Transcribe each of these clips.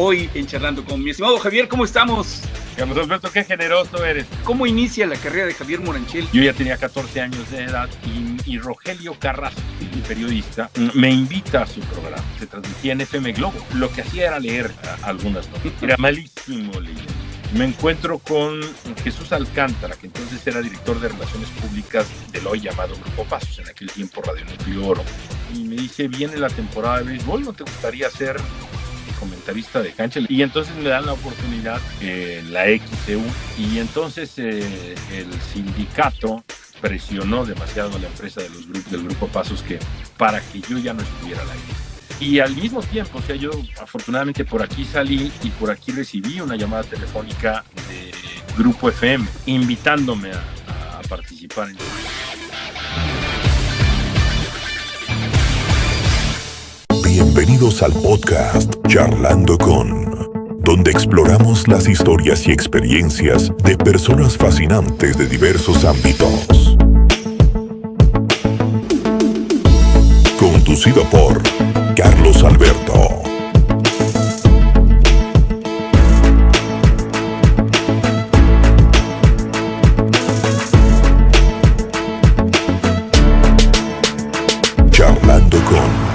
hoy en Charlando con mi estimado Javier. ¿Cómo estamos? Carlos Alberto, qué generoso eres. ¿Cómo inicia la carrera de Javier Moranchel? Yo ya tenía 14 años de edad y Rogelio Carrasco, mi periodista, me invita a su programa. Se transmitía en FM Globo. Lo que hacía era leer algunas notas. Era malísimo leyendo. Me encuentro con Jesús Alcántara, que entonces era director de Relaciones Públicas del hoy llamado Grupo Pasos, en aquel tiempo Radio Núcleo Oro. Y me dice, viene la temporada de béisbol, ¿no te gustaría ser comentarista de cancha? Y entonces me dan la oportunidad en la XEU. Y entonces el sindicato presionó demasiado a la empresa de los grupos del Grupo Pasos para que yo ya no estuviera al aire. Y al mismo tiempo, o sea, yo afortunadamente por aquí salí y por aquí recibí una llamada telefónica de Grupo FM invitándome a participar en Bienvenidos al podcast Charlando con, donde exploramos las historias y experiencias de personas fascinantes de diversos ámbitos. Conducido por Carlos Alberto. Charlando con.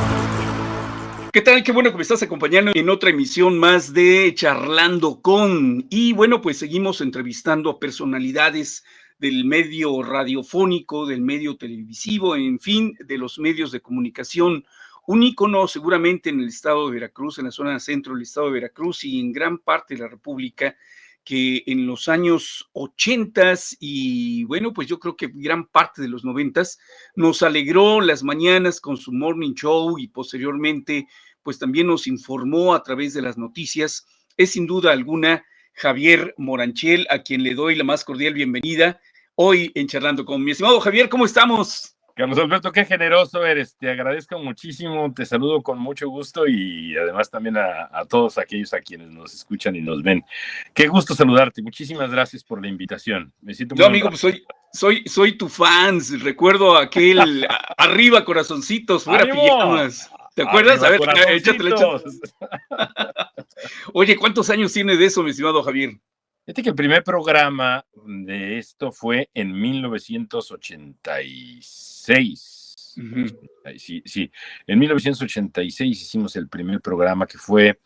¿Qué tal? Qué bueno que me estás acompañando en otra emisión más de Charlando con. Y bueno, pues seguimos entrevistando a personalidades del medio radiofónico, del medio televisivo, en fin, de los medios de comunicación. Un ícono seguramente en el estado de Veracruz, en la zona centro del estado de Veracruz y en gran parte de la República, que en los años 80 y bueno, pues yo creo que gran parte de los 90 nos alegró las mañanas con su morning show y posteriormente pues también nos informó a través de las noticias. Es sin duda alguna Javier Moranchel, a quien le doy la más cordial bienvenida hoy en Charlando con. Mi estimado Javier, ¿cómo estamos? Carlos Alberto, qué generoso eres, te agradezco muchísimo, te saludo con mucho gusto y además también a todos aquellos a quienes nos escuchan y nos ven. Qué gusto saludarte, muchísimas gracias por la invitación. Me siento muy amigo, pues soy tu fan, recuerdo aquel arriba corazoncitos, fuera ¡ánimo! Pijamas. ¿Te acuerdas? Arriba, a ver, échatele. Oye, ¿cuántos años tiene de eso, mi estimado Javier? Fíjate que el primer programa de esto fue en 1986. Uh-huh. Sí, en 1986 hicimos el primer programa que fue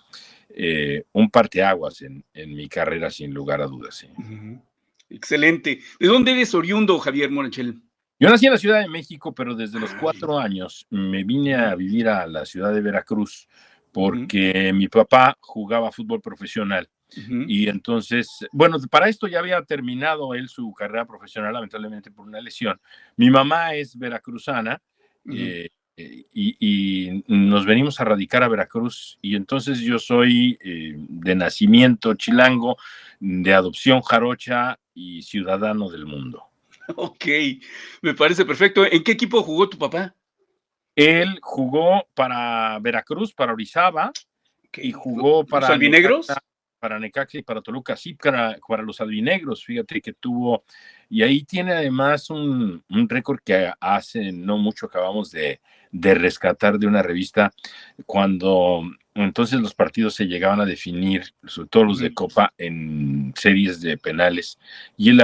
un parteaguas en mi carrera, sin lugar a dudas. Sí. Uh-huh. Excelente. ¿De dónde eres oriundo, Javier Moranchel? Yo nací en la Ciudad de México, pero desde los 4 años me vine a vivir a la ciudad de Veracruz porque mi papá jugaba fútbol profesional. Uh-huh. Y entonces, bueno, para esto ya había terminado él su carrera profesional, lamentablemente por una lesión. Mi mamá es veracruzana. Uh-huh. Y nos venimos a radicar a Veracruz, y entonces yo soy de nacimiento chilango, de adopción jarocha y ciudadano del mundo. Ok, me parece perfecto. ¿En qué equipo jugó tu papá? Él jugó para Veracruz, para Orizaba, okay. Y jugó para ¿Los albinegros? Para Necaxa y para Toluca, sí, para los albinegros, fíjate que tuvo, y ahí tiene además un récord que hace no mucho acabamos de rescatar de una revista, cuando entonces los partidos se llegaban a definir, sobre todo los de Copa, en series de penales, y él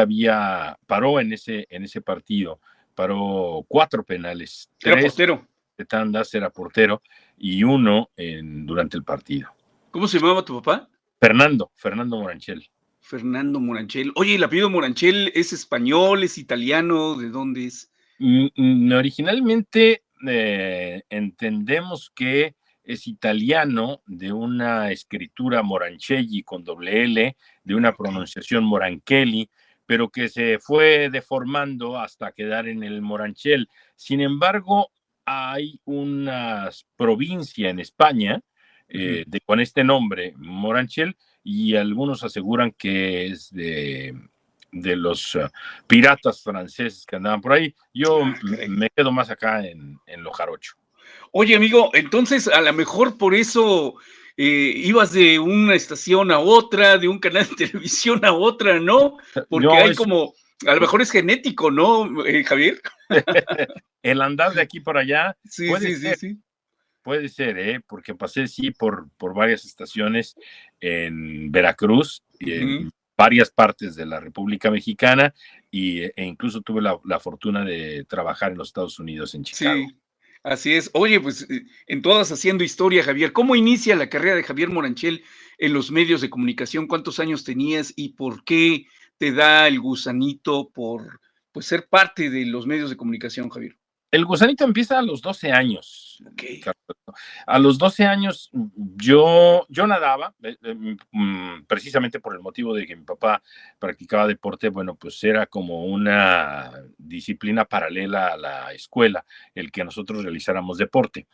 paró en ese partido, paró 4 penales. Era portero. De tandas, era portero, y 1 durante el partido. ¿Cómo se llamaba tu papá? Fernando Moranchel. Fernando Moranchel. Oye, ¿el apellido Moranchel es español, es italiano? ¿De dónde es? Originalmente entendemos que es italiano, de una escritura Moranchelli con doble L, de una pronunciación Moranchelli, pero que se fue deformando hasta quedar en el Moranchel. Sin embargo, hay una provincia en España con este nombre, Moranchel, y algunos aseguran que es de los piratas franceses que andaban por ahí. Yo me quedo más acá en lo jarocho. Oye, amigo, entonces a lo mejor por eso ibas de una estación a otra, de un canal de televisión a otra, ¿no? Porque hay como, a lo mejor es genético, ¿no, Javier? El andar de aquí por allá. Sí. puede ser, porque pasé, sí, por varias estaciones en Veracruz y en varias partes de la República Mexicana e incluso tuve la fortuna de trabajar en los Estados Unidos, en Chicago. Sí, así es. Oye, pues, en todas haciendo historia, Javier. ¿Cómo inicia la carrera de Javier Moranchel en los medios de comunicación? ¿Cuántos años tenías y por qué te da el gusanito por, pues, ser parte de los medios de comunicación, Javier? El gusanito empieza a los 12 años. Okey. A los 12 años yo nadaba, precisamente por el motivo de que mi papá practicaba deporte. Bueno, pues era como una disciplina paralela a la escuela, el que nosotros realizáramos deporte.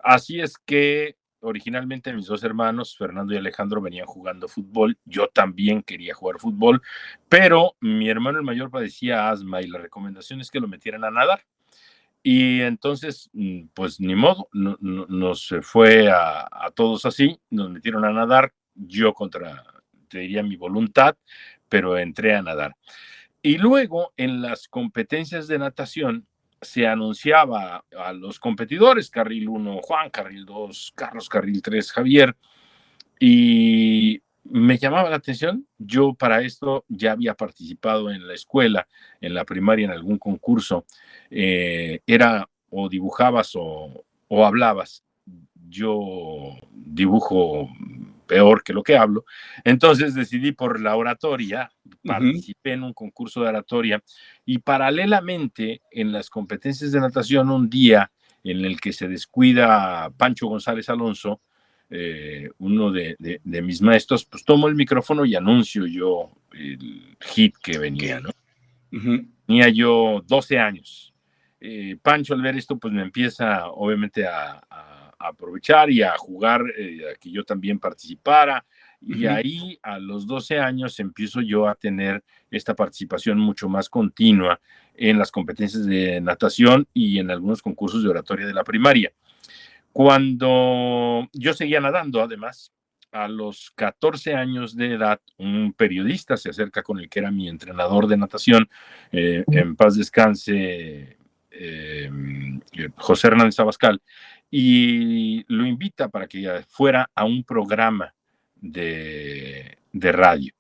Así es que originalmente mis dos hermanos, Fernando y Alejandro, venían jugando fútbol. Yo también quería jugar fútbol, pero mi hermano el mayor padecía asma y la recomendación es que lo metieran a nadar. Y entonces, pues ni modo, nos fue a todos así, nos metieron a nadar, yo contra, te diría, mi voluntad, pero entré a nadar. Y luego en las competencias de natación se anunciaba a los competidores, carril 1 Juan, carril 2 Carlos, carril 3 Javier, y me llamaba la atención. Yo para esto ya había participado en la escuela, en la primaria, en algún concurso. Era o dibujabas o hablabas. Yo dibujo peor que lo que hablo, entonces decidí por la oratoria. Participé en un concurso de oratoria y paralelamente en las competencias de natación, un día en el que se descuida Pancho González Alonso, uno de mis maestros, pues tomo el micrófono y anuncio yo el hit que venía, ¿no? Tenía yo 12 años. Pancho, al ver esto, pues me empieza obviamente a aprovechar y a jugar, a que yo también participara. Y ahí a los 12 años empiezo yo a tener esta participación mucho más continua en las competencias de natación y en algunos concursos de oratoria de la primaria. Cuando yo seguía nadando, además, a los 14 años de edad, un periodista se acerca con el que era mi entrenador de natación, en paz descanse, José Hernández Abascal, y lo invita para que fuera a un programa de radio.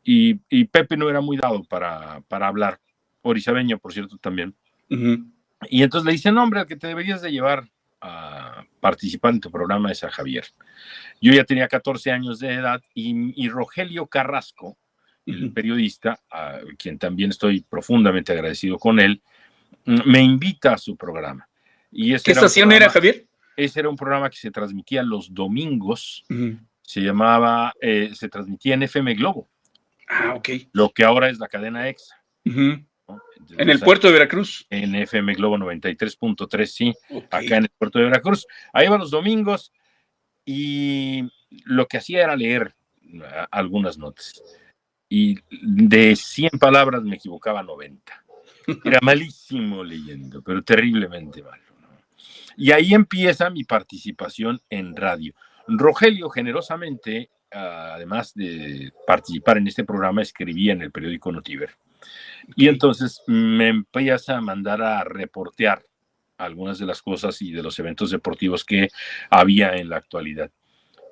Y Pepe no era muy dado para hablar, orizabeño, por cierto, también. Y entonces le dice: no, hombre, el que te deberías de llevar a participar en tu programa es a Javier. Yo ya tenía 14 años de edad y Rogelio Carrasco, el periodista, a quien también estoy profundamente agradecido con él, me invita a su programa. Y ¿Qué estación era, Javier? Ese era un programa que se transmitía los domingos, se llamaba, se transmitía en FM Globo. Ah, ok. Lo que ahora es la cadena EXA. ¿No? En el puerto de Veracruz. En FM Globo 93.3, sí, acá en el puerto de Veracruz. Ahí iba los domingos y lo que hacía era leer algunas notas. Y de 100 palabras me equivocaba 90. Era malísimo leyendo, pero terriblemente malo, ¿no? Y ahí empieza mi participación en radio. Rogelio generosamente, además de participar en este programa, escribía en el periódico Notiver. Y entonces me empieza a mandar a reportear algunas de las cosas y de los eventos deportivos que había en la actualidad.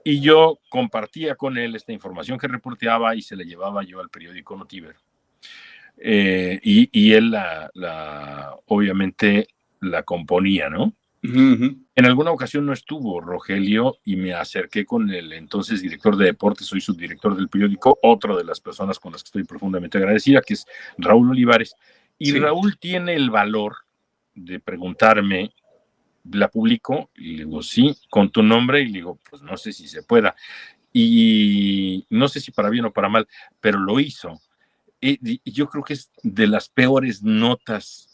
Y yo compartía con él esta información que reporteaba y se la llevaba yo al periódico Notiver. Y él obviamente la componía, ¿no? En alguna ocasión no estuvo Rogelio y me acerqué con el entonces director de deportes, soy subdirector del periódico, otra de las personas con las que estoy profundamente agradecida, que es Raúl Olivares. Y Raúl tiene el valor de preguntarme: ¿la publico? Y le digo: sí, con tu nombre. Y le digo: pues no sé si se pueda. Y no sé si para bien o para mal, pero lo hizo. Y yo creo que es de las peores notas,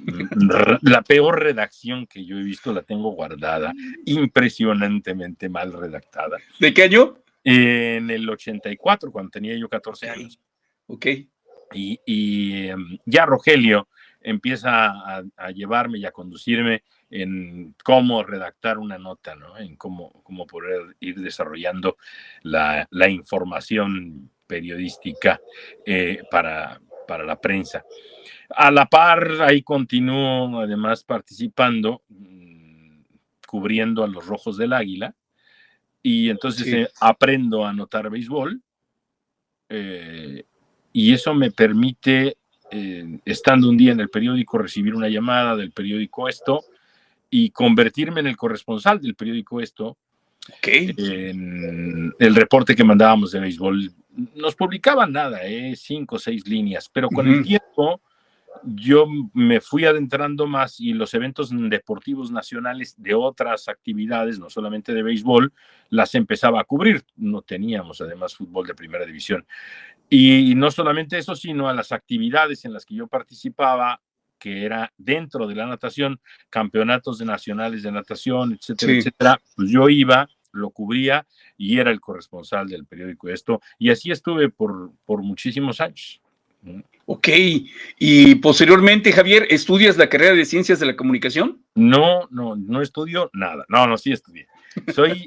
la peor redacción que yo he visto, la tengo guardada, impresionantemente mal redactada. ¿De qué año? En el 84, cuando tenía yo 14 años. Ok. Y ya Rogelio empieza a llevarme y a conducirme en cómo redactar una nota, ¿no? En cómo poder ir desarrollando la información periodística para la prensa. A la par, ahí continúo además participando. cubriendo a los Rojos del Águila, y entonces Sí. aprendo a anotar béisbol, y eso me permite, estando un día en el periódico, recibir una llamada del periódico Esto y convertirme en el corresponsal del periódico Esto. Ok. En el reporte que mandábamos de béisbol. Nos publicaban nada, 5 o 6 líneas, pero con el tiempo yo me fui adentrando más y los eventos deportivos nacionales de otras actividades, no solamente de béisbol, las empezaba a cubrir. No teníamos además fútbol de primera división. Y no solamente eso, sino a las actividades en las que yo participaba, que era dentro de la natación, campeonatos nacionales de natación, etcétera, Sí. etcétera, pues yo iba, lo cubría y era el corresponsal del periódico Esto, y así estuve por muchísimos años. Ok, y posteriormente, Javier, ¿estudias la carrera de Ciencias de la Comunicación? No estudio nada. No, sí estudié.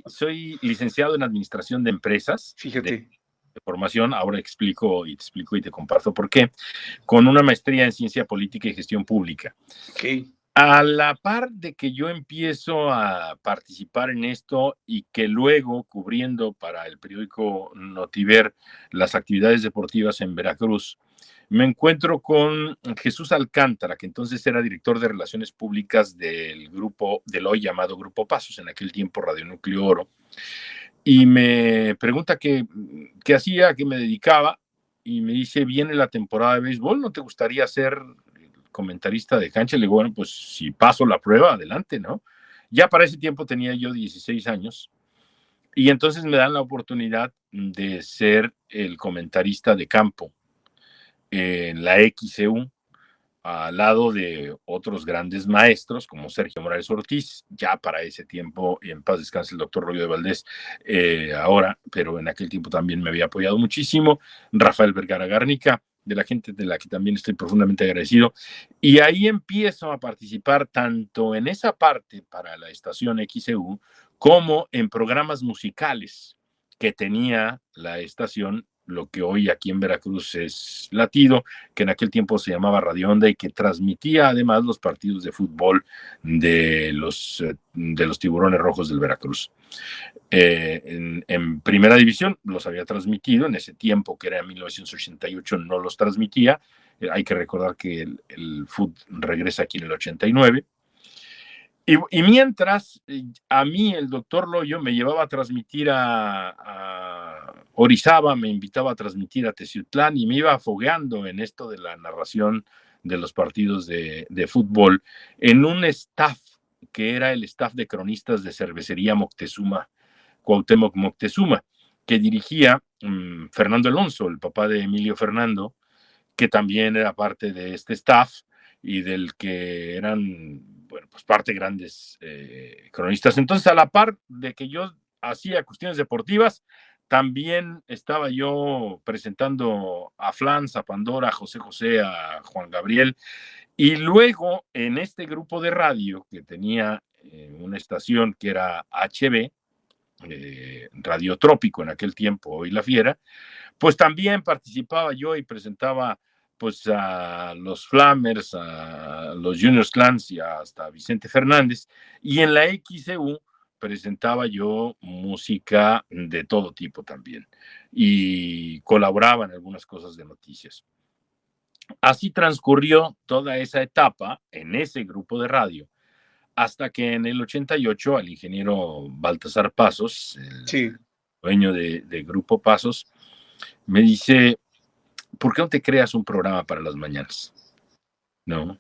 Soy licenciado en Administración de Empresas. Fíjate. De formación, ahora te explico y te comparto por qué, con una maestría en Ciencia Política y Gestión Pública. Ok. A la par de que yo empiezo a participar en esto y que luego, cubriendo para el periódico Notiver las actividades deportivas en Veracruz, me encuentro con Jesús Alcántara, que entonces era director de Relaciones Públicas del hoy llamado Grupo Pasos, en aquel tiempo Radionúcleo Oro, y me pregunta qué hacía, a qué me dedicaba, y me dice, viene la temporada de béisbol, ¿no te gustaría ser comentarista de cancha? Le digo, bueno, pues si paso la prueba, adelante, ¿no? Ya para ese tiempo tenía yo 16 años, y entonces me dan la oportunidad de ser el comentarista de campo en la XCU, al lado de otros grandes maestros como Sergio Morales Ortiz, ya para ese tiempo, y en paz descanse el doctor Rollo de Valdés, ahora, pero en aquel tiempo también me había apoyado muchísimo, Rafael Vergara Garnica, de la gente de la que también estoy profundamente agradecido, y ahí empiezo a participar tanto en esa parte para la estación XCU, como en programas musicales que tenía la estación, lo que hoy aquí en Veracruz es Latido, que en aquel tiempo se llamaba Radio Onda y que transmitía además los partidos de fútbol de los Tiburones Rojos del Veracruz. En primera división los había transmitido, en ese tiempo que era 1988 no los transmitía, hay que recordar que el fútbol regresa aquí en el 89. Y mientras, a mí el doctor Loyo me llevaba a transmitir a Orizaba, me invitaba a transmitir a Teciutlán y me iba afogueando en esto de la narración de los partidos de fútbol en un staff que era el staff de cronistas de Cervecería Moctezuma, Cuauhtémoc Moctezuma, que dirigía Fernando Alonso, el papá de Emilio Fernando, que también era parte de este staff y del que eran, bueno, pues parte grandes cronistas. Entonces, a la par de que yo hacía cuestiones deportivas, también estaba yo presentando a Flans, a Pandora, a José José, a Juan Gabriel, y luego en este grupo de radio que tenía una estación que era HB, Radio Trópico en aquel tiempo, hoy La Fiera, pues también participaba yo y presentaba pues a los Flamers, a los Juniors Clans y hasta Vicente Fernández, y en la XCU presentaba yo música de todo tipo también, y colaboraba en algunas cosas de noticias. Así transcurrió toda esa etapa en ese grupo de radio, hasta que en el 88 al ingeniero Baltasar Pasos, el dueño de Grupo Pasos, me dice, ¿por qué no te creas un programa para las mañanas? ¿No?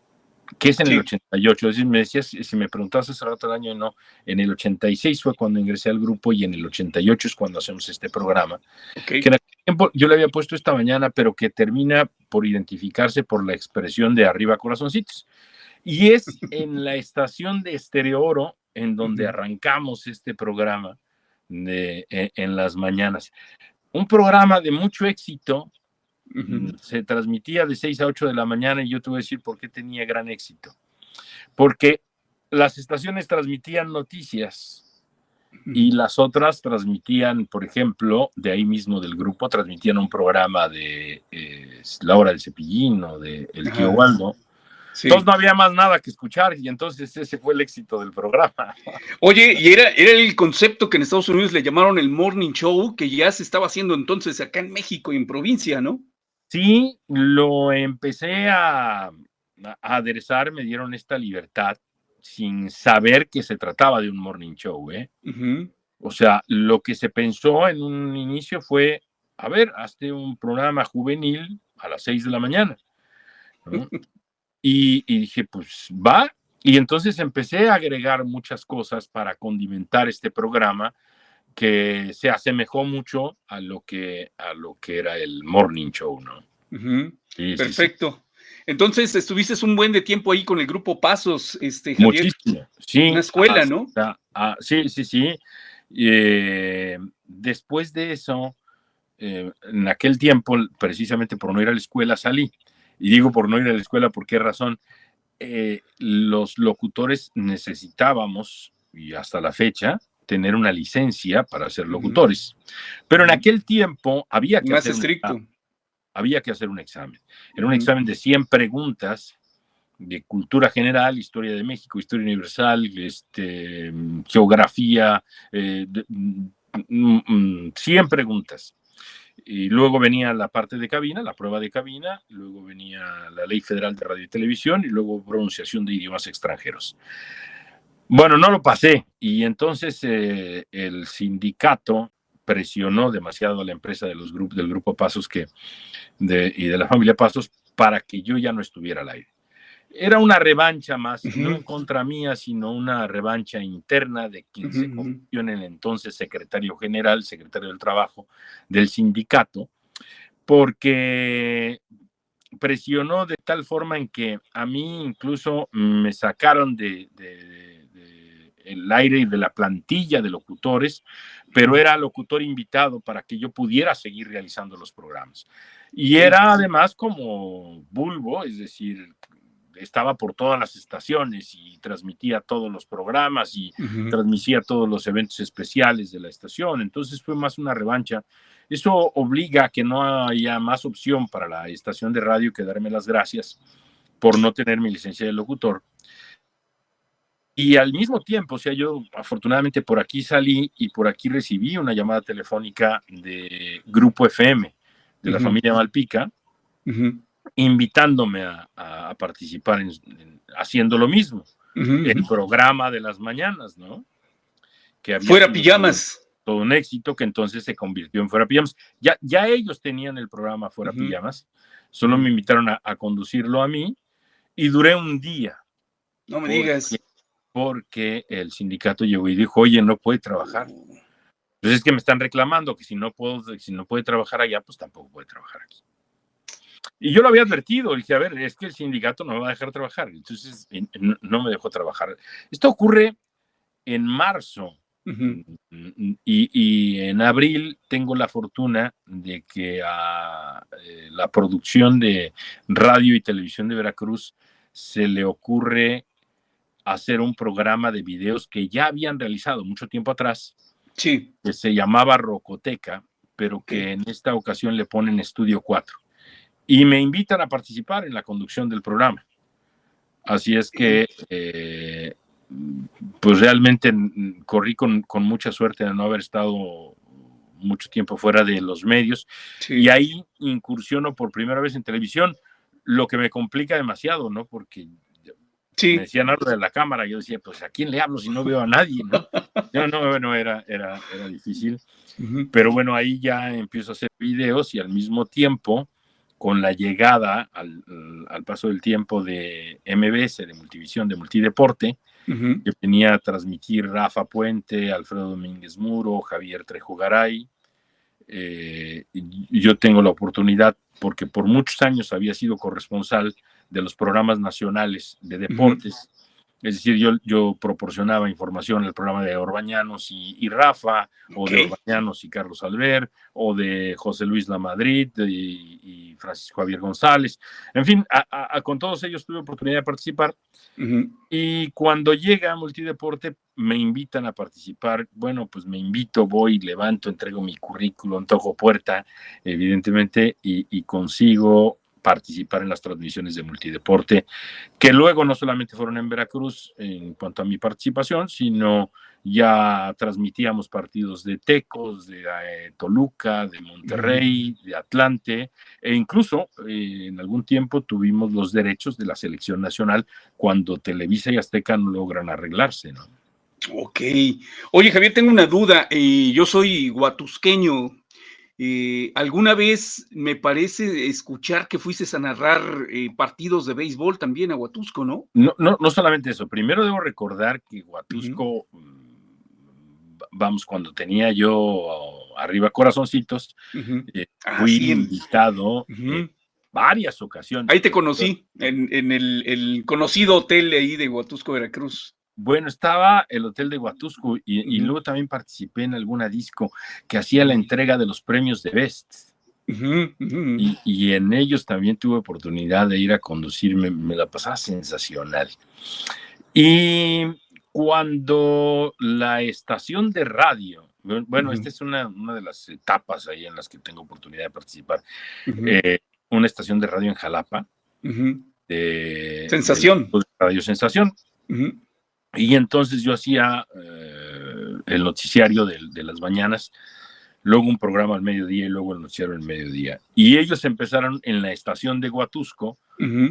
¿Qué es en el 88? Es decir, me decías, si me preguntabas hace rato del año, no, en el 86 fue cuando ingresé al grupo y en el 88 es cuando hacemos este programa. Que en aquel tiempo yo le había puesto esta mañana, pero que termina por identificarse por la expresión de arriba corazoncitos. Y es en la estación de Estéreo Oro en donde arrancamos este programa en las mañanas. Un programa de mucho éxito. Se transmitía de 6 a 8 de la mañana y yo te voy a decir por qué tenía gran éxito. Porque las estaciones transmitían noticias y las otras transmitían, por ejemplo, de ahí mismo del grupo, transmitían un programa de La Hora del Cepillín o de El Tío Waldo. Entonces no había más nada que escuchar y entonces ese fue el éxito del programa. Oye, y era el concepto que en Estados Unidos le llamaron el morning show, que ya se estaba haciendo entonces acá en México y en provincia, ¿no? Sí, lo empecé a aderezar, me dieron esta libertad sin saber que se trataba de un morning show, ¿eh? Uh-huh. O sea, lo que se pensó en un inicio fue, a ver, hazte un programa juvenil a las 6 de la mañana, ¿no? Y dije, pues va. Y entonces empecé a agregar muchas cosas para condimentar este programa que se asemejó mucho a lo que era el morning show, ¿no? Uh-huh. Sí, Perfecto. sí. Entonces estuviste un buen de tiempo ahí con el grupo Pasos, Javier. Muchísimo, sí. Una escuela, ¿no? Sí. Después de eso, en aquel tiempo, precisamente por no ir a la escuela, salí. Y digo por no ir a la escuela, ¿por qué razón? Los locutores necesitábamos, y hasta la fecha, tener una licencia para ser locutores. Pero en aquel tiempo había que hacer un examen. Era un examen de 100 preguntas de cultura general, historia de México, historia universal, geografía, 100 preguntas. Y luego venía la parte de cabina, la prueba de cabina, luego venía la Ley Federal de Radio y Televisión y luego pronunciación de idiomas extranjeros. Bueno, no lo pasé y entonces el sindicato presionó demasiado a la empresa del Grupo Pasos y de la familia Pasos para que yo ya no estuviera al aire. Era una revancha más, no en contra mía, sino una revancha interna de quien se convirtió en el entonces secretario general, secretario del Trabajo del sindicato, porque presionó de tal forma en que a mí incluso me sacaron del aire y de la plantilla de locutores, pero era locutor invitado para que yo pudiera seguir realizando los programas. Y era además como bulbo, es decir, estaba por todas las estaciones y transmitía todos los programas y transmitía todos los eventos especiales de la estación. Entonces fue más una revancha. Eso obliga a que no haya más opción para la estación de radio que darme las gracias por no tener mi licencia de locutor. Y al mismo tiempo, o sea, yo afortunadamente por aquí salí y por aquí recibí una llamada telefónica de Grupo FM, de la familia Malpica, invitándome a participar haciendo lo mismo, el programa de las mañanas, ¿no? Que había Fuera Pijamas. Todo un éxito que entonces se convirtió en Fuera Pijamas. Ya ellos tenían el programa Fuera Pijamas, solo me invitaron a conducirlo a mí y duré un día. No me digas. Porque el sindicato llegó y dijo, oye, no puede trabajar. Pues es que me están reclamando que si no puede trabajar allá, pues tampoco puede trabajar aquí. Y yo lo había advertido, dije, a ver, es que el sindicato no me va a dejar trabajar. Entonces no me dejó trabajar. Esto ocurre en marzo. Y en abril tengo la fortuna de que a la producción de Radio y Televisión de Veracruz se le ocurre hacer un programa de videos que ya habían realizado mucho tiempo atrás, que se llamaba Rocoteca, pero que en esta ocasión le ponen Estudio 4. Y me invitan a participar en la conducción del programa. Así es que, pues realmente corrí con mucha suerte de no haber estado mucho tiempo fuera de los medios. Y ahí incursiono por primera vez en televisión, lo que me complica demasiado, ¿no? Porque me decían algo de la cámara, yo decía, pues ¿a quién le hablo si no veo a nadie, no? Bueno, era difícil. Pero bueno, ahí ya empiezo a hacer videos y al mismo tiempo, con la llegada al paso del tiempo de MBS, de Multivisión, de Multideporte, que venía a transmitir Rafa Puente, Alfredo Domínguez Muro, Javier Trejo Garay. Yo tengo la oportunidad, porque por muchos años había sido corresponsal de los programas nacionales de deportes, es decir, yo proporcionaba información al programa de Orbañanos y Rafa, o de Orbañanos y Carlos Albert, o de José Luis Lamadrid y Francisco Javier González, en fin, con todos ellos tuve oportunidad de participar, y cuando llega a Multideporte me invitan a participar. Bueno, pues me invito, voy, levanto, entrego mi currículum, toco puerta, evidentemente, y consigo participar en las transmisiones de Multideporte, que luego no solamente fueron en Veracruz en cuanto a mi participación, sino ya transmitíamos partidos de Tecos, de Toluca, de Monterrey, de Atlante, e incluso en algún tiempo tuvimos los derechos de la selección nacional cuando Televisa y Azteca no logran arreglarse, ¿no? Ok. Oye, Javier, tengo una duda. Yo soy huatusqueño. ¿Alguna vez me parece escuchar que fuiste a narrar partidos de béisbol también a Huatusco, ¿no? No solamente eso. Primero debo recordar que Huatusco, vamos, cuando tenía yo arriba corazoncitos, fui invitado varias ocasiones. Ahí te conocí, en el conocido hotel ahí de Huatusco, Veracruz. Bueno, estaba el hotel de Huatusco y luego también participé en alguna disco que hacía la entrega de los premios de Best. Y en ellos también tuve oportunidad de ir a conducirme, me la pasaba sensacional. Y cuando la estación de radio, bueno, esta es una de las etapas ahí en las que tengo oportunidad de participar, una estación de radio en Jalapa, de Sensación. De Radio Sensación. Y entonces yo hacía el noticiario de las mañanas, luego un programa al mediodía y luego el noticiario al mediodía. Y ellos empezaron en la estación de Huatusco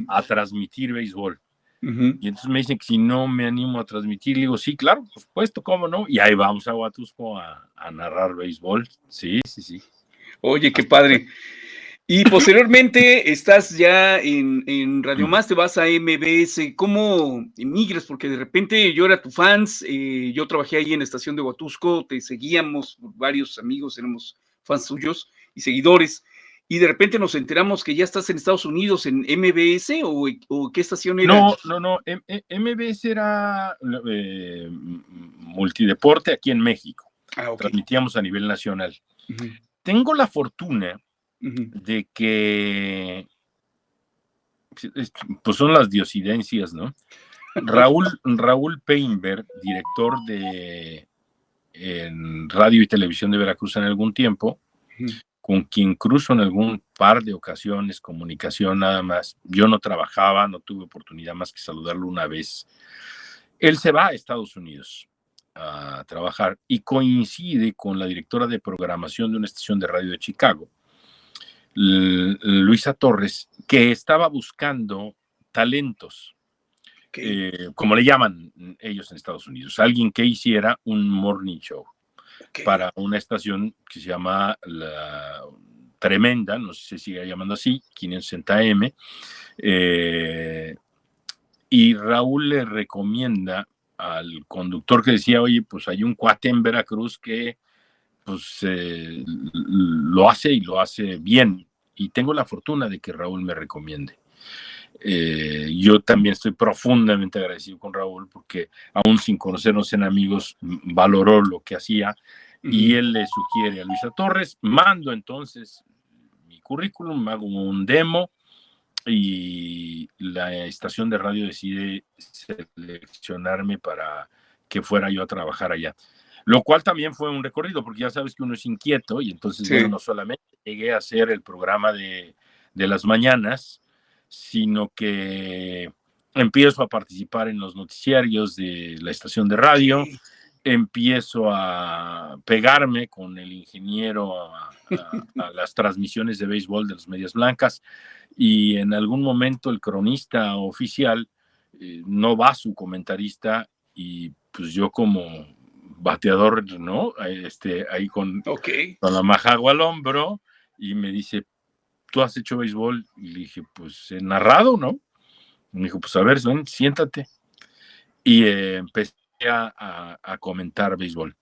a transmitir béisbol. Y entonces me dicen que si no me animo a transmitir, le digo, sí, claro, por supuesto, ¿cómo no? Y ahí vamos a Huatusco a narrar béisbol. Sí. Oye, qué padre. Y posteriormente estás ya en Radio Más, te vas a MBS. ¿Cómo emigras? Porque de repente yo era tu fans, yo trabajé ahí en la estación de Huatusco, te seguíamos, varios amigos, éramos fans suyos y seguidores, y de repente nos enteramos que ya estás en Estados Unidos, en MBS, o ¿qué estación era? No, MBS era Multideporte aquí en México. Okay. Transmitíamos a nivel nacional. Tengo la fortuna de que pues son las diosidencias, ¿no? Raúl Peinberg, director en radio y televisión de Veracruz en algún tiempo, con quien cruzo en algún par de ocasiones, comunicación nada más. Yo no trabajaba, no tuve oportunidad más que saludarlo una vez. Él se va a Estados Unidos a trabajar y coincide con la directora de programación de una estación de radio de Chicago, Luisa Torres, que estaba buscando talentos, como le llaman ellos en Estados Unidos, alguien que hiciera un morning show para una estación que se llama La Tremenda, no sé si se sigue llamando así, 560 AM, y Raúl le recomienda al conductor que decía, oye, pues hay un cuate en Veracruz que pues lo hace y lo hace bien. Y tengo la fortuna de que Raúl me recomiende. Yo también estoy profundamente agradecido con Raúl porque aún sin conocernos en amigos, valoró lo que hacía y él le sugiere a Luisa Torres. Mando entonces mi currículum, hago un demo y la estación de radio decide seleccionarme para que fuera yo a trabajar allá. Lo cual también fue un recorrido, porque ya sabes que uno es inquieto, y entonces bueno, no solamente llegué a hacer el programa de las mañanas, sino que empiezo a participar en los noticiarios de la estación de radio, empiezo a pegarme con el ingeniero a las transmisiones de béisbol de las Medias Blancas, y en algún momento el cronista oficial no va su comentarista, y pues yo como bateador, ¿no? Ahí con la majagua al hombro, y me dice, ¿tú has hecho béisbol? Y le dije, pues he narrado, ¿no? Me dijo, pues a ver, ven, siéntate. Y empecé a comentar béisbol.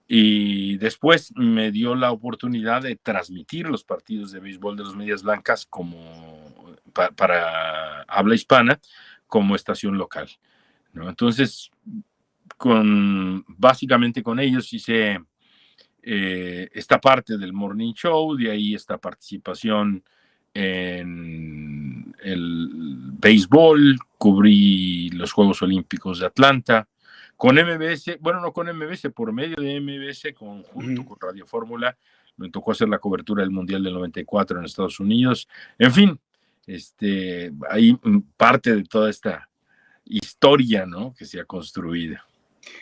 Y después me dio la oportunidad de transmitir los partidos de béisbol de las Medias Blancas como para habla hispana, como estación local, ¿no? Entonces, básicamente con ellos hice esta parte del morning show, de ahí esta participación en el béisbol, cubrí los Juegos Olímpicos de Atlanta, con MBS, bueno, no con MBS, por medio de MBS, junto con Radio Fórmula, me tocó hacer la cobertura del Mundial del 94 en Estados Unidos, en fin, Ahí parte de toda esta historia, ¿no?, que se ha construido.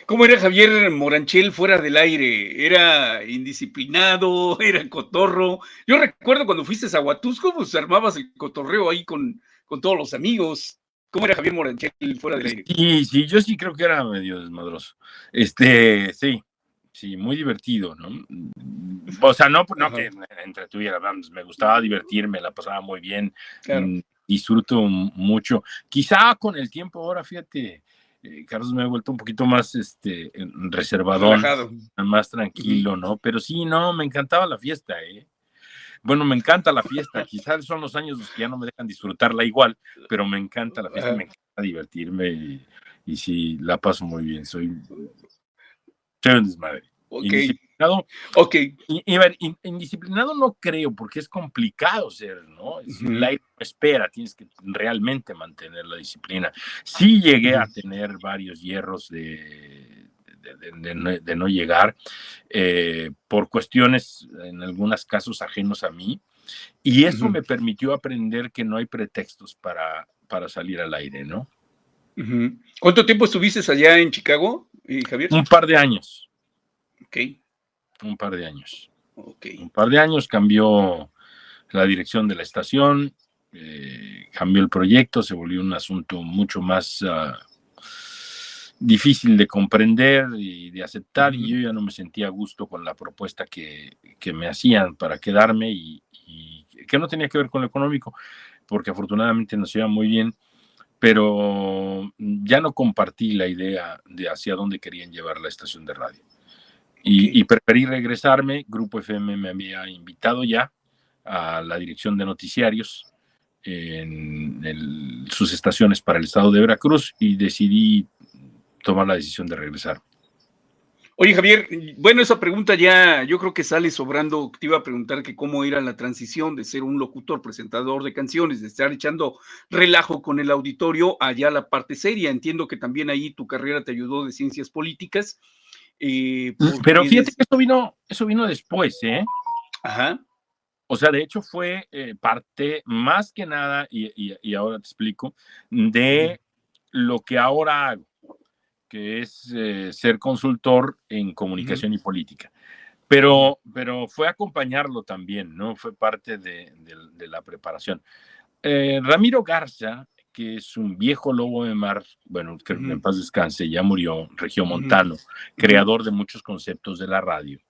¿Cómo era Javier Moranchel fuera del aire? ¿Era indisciplinado? ¿Era cotorro? Yo recuerdo cuando fuiste a Huatusco, pues armabas el cotorreo ahí con todos los amigos. ¿Cómo era Javier Moranchel fuera del aire? Sí, yo sí creo que era medio desmadroso. Sí, muy divertido, ¿no? O sea, no que entretuviera, vamos, me gustaba divertirme, la pasaba muy bien, claro. Disfruto mucho. Quizá con el tiempo ahora, fíjate, Carlos, me he vuelto un poquito más reservadón, relajado, más tranquilo, ¿no? Pero sí, no, me encantaba la fiesta, Bueno, me encanta la fiesta, quizás son los años los que ya no me dejan disfrutarla igual, pero me encanta la fiesta, me encanta divertirme y sí, la paso muy bien, soy un desmadre. Indisciplinado. Indisciplinado no creo, porque es complicado ser, ¿no? El aire no espera, tienes que realmente mantener la disciplina. Sí llegué a tener varios hierros de no llegar, por cuestiones, en algunos casos, ajenos a mí, y eso me permitió aprender que no hay pretextos para salir al aire, ¿no? ¿Cuánto tiempo estuviste allá en Chicago, Javier? Un par de años. Ok. Un par de años. Okay. Un par de años cambió la dirección de la estación, cambió el proyecto, se volvió un asunto mucho más difícil de comprender y de aceptar, y yo ya no me sentía a gusto con la propuesta que me hacían para quedarme y que no tenía que ver con lo económico, porque afortunadamente nos iba muy bien, pero ya no compartí la idea de hacia dónde querían llevar la estación de radio. Y preferí regresarme. Grupo FM me había invitado ya a la dirección de noticiarios en sus estaciones para el estado de Veracruz y decidí tomar la decisión de regresar. Oye, Javier, bueno, esa pregunta ya yo creo que sale sobrando. Te iba a preguntar que cómo era la transición de ser un locutor, presentador de canciones, de estar echando relajo con el auditorio, allá la parte seria. Entiendo que también ahí tu carrera te ayudó de ciencias políticas. Pero fíjate que eso vino después, Ajá. O sea, de hecho fue parte, más que nada, y ahora te explico, de lo que ahora hago, que es ser consultor en comunicación y política. Pero fue acompañarlo también, ¿no? Fue parte de la preparación. Ramiro Garza, que es un viejo lobo de mar, bueno, que en paz descanse, ya murió, regiomontano, creador de muchos conceptos de la radio,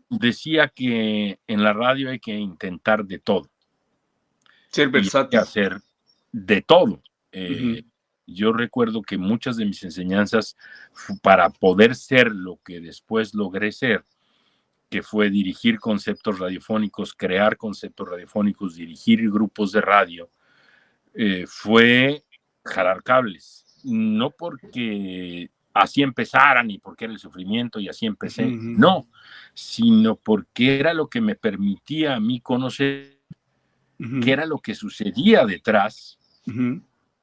decía que en la radio hay que intentar de todo. Ser versátil. Hay que hacer de todo. Yo recuerdo que muchas de mis enseñanzas para poder ser lo que después logré ser, que fue dirigir conceptos radiofónicos, crear conceptos radiofónicos, dirigir grupos de radio, fue jalar cables. No porque así empezaran y porque era el sufrimiento y así empecé, no, sino porque era lo que me permitía a mí conocer qué era lo que sucedía detrás,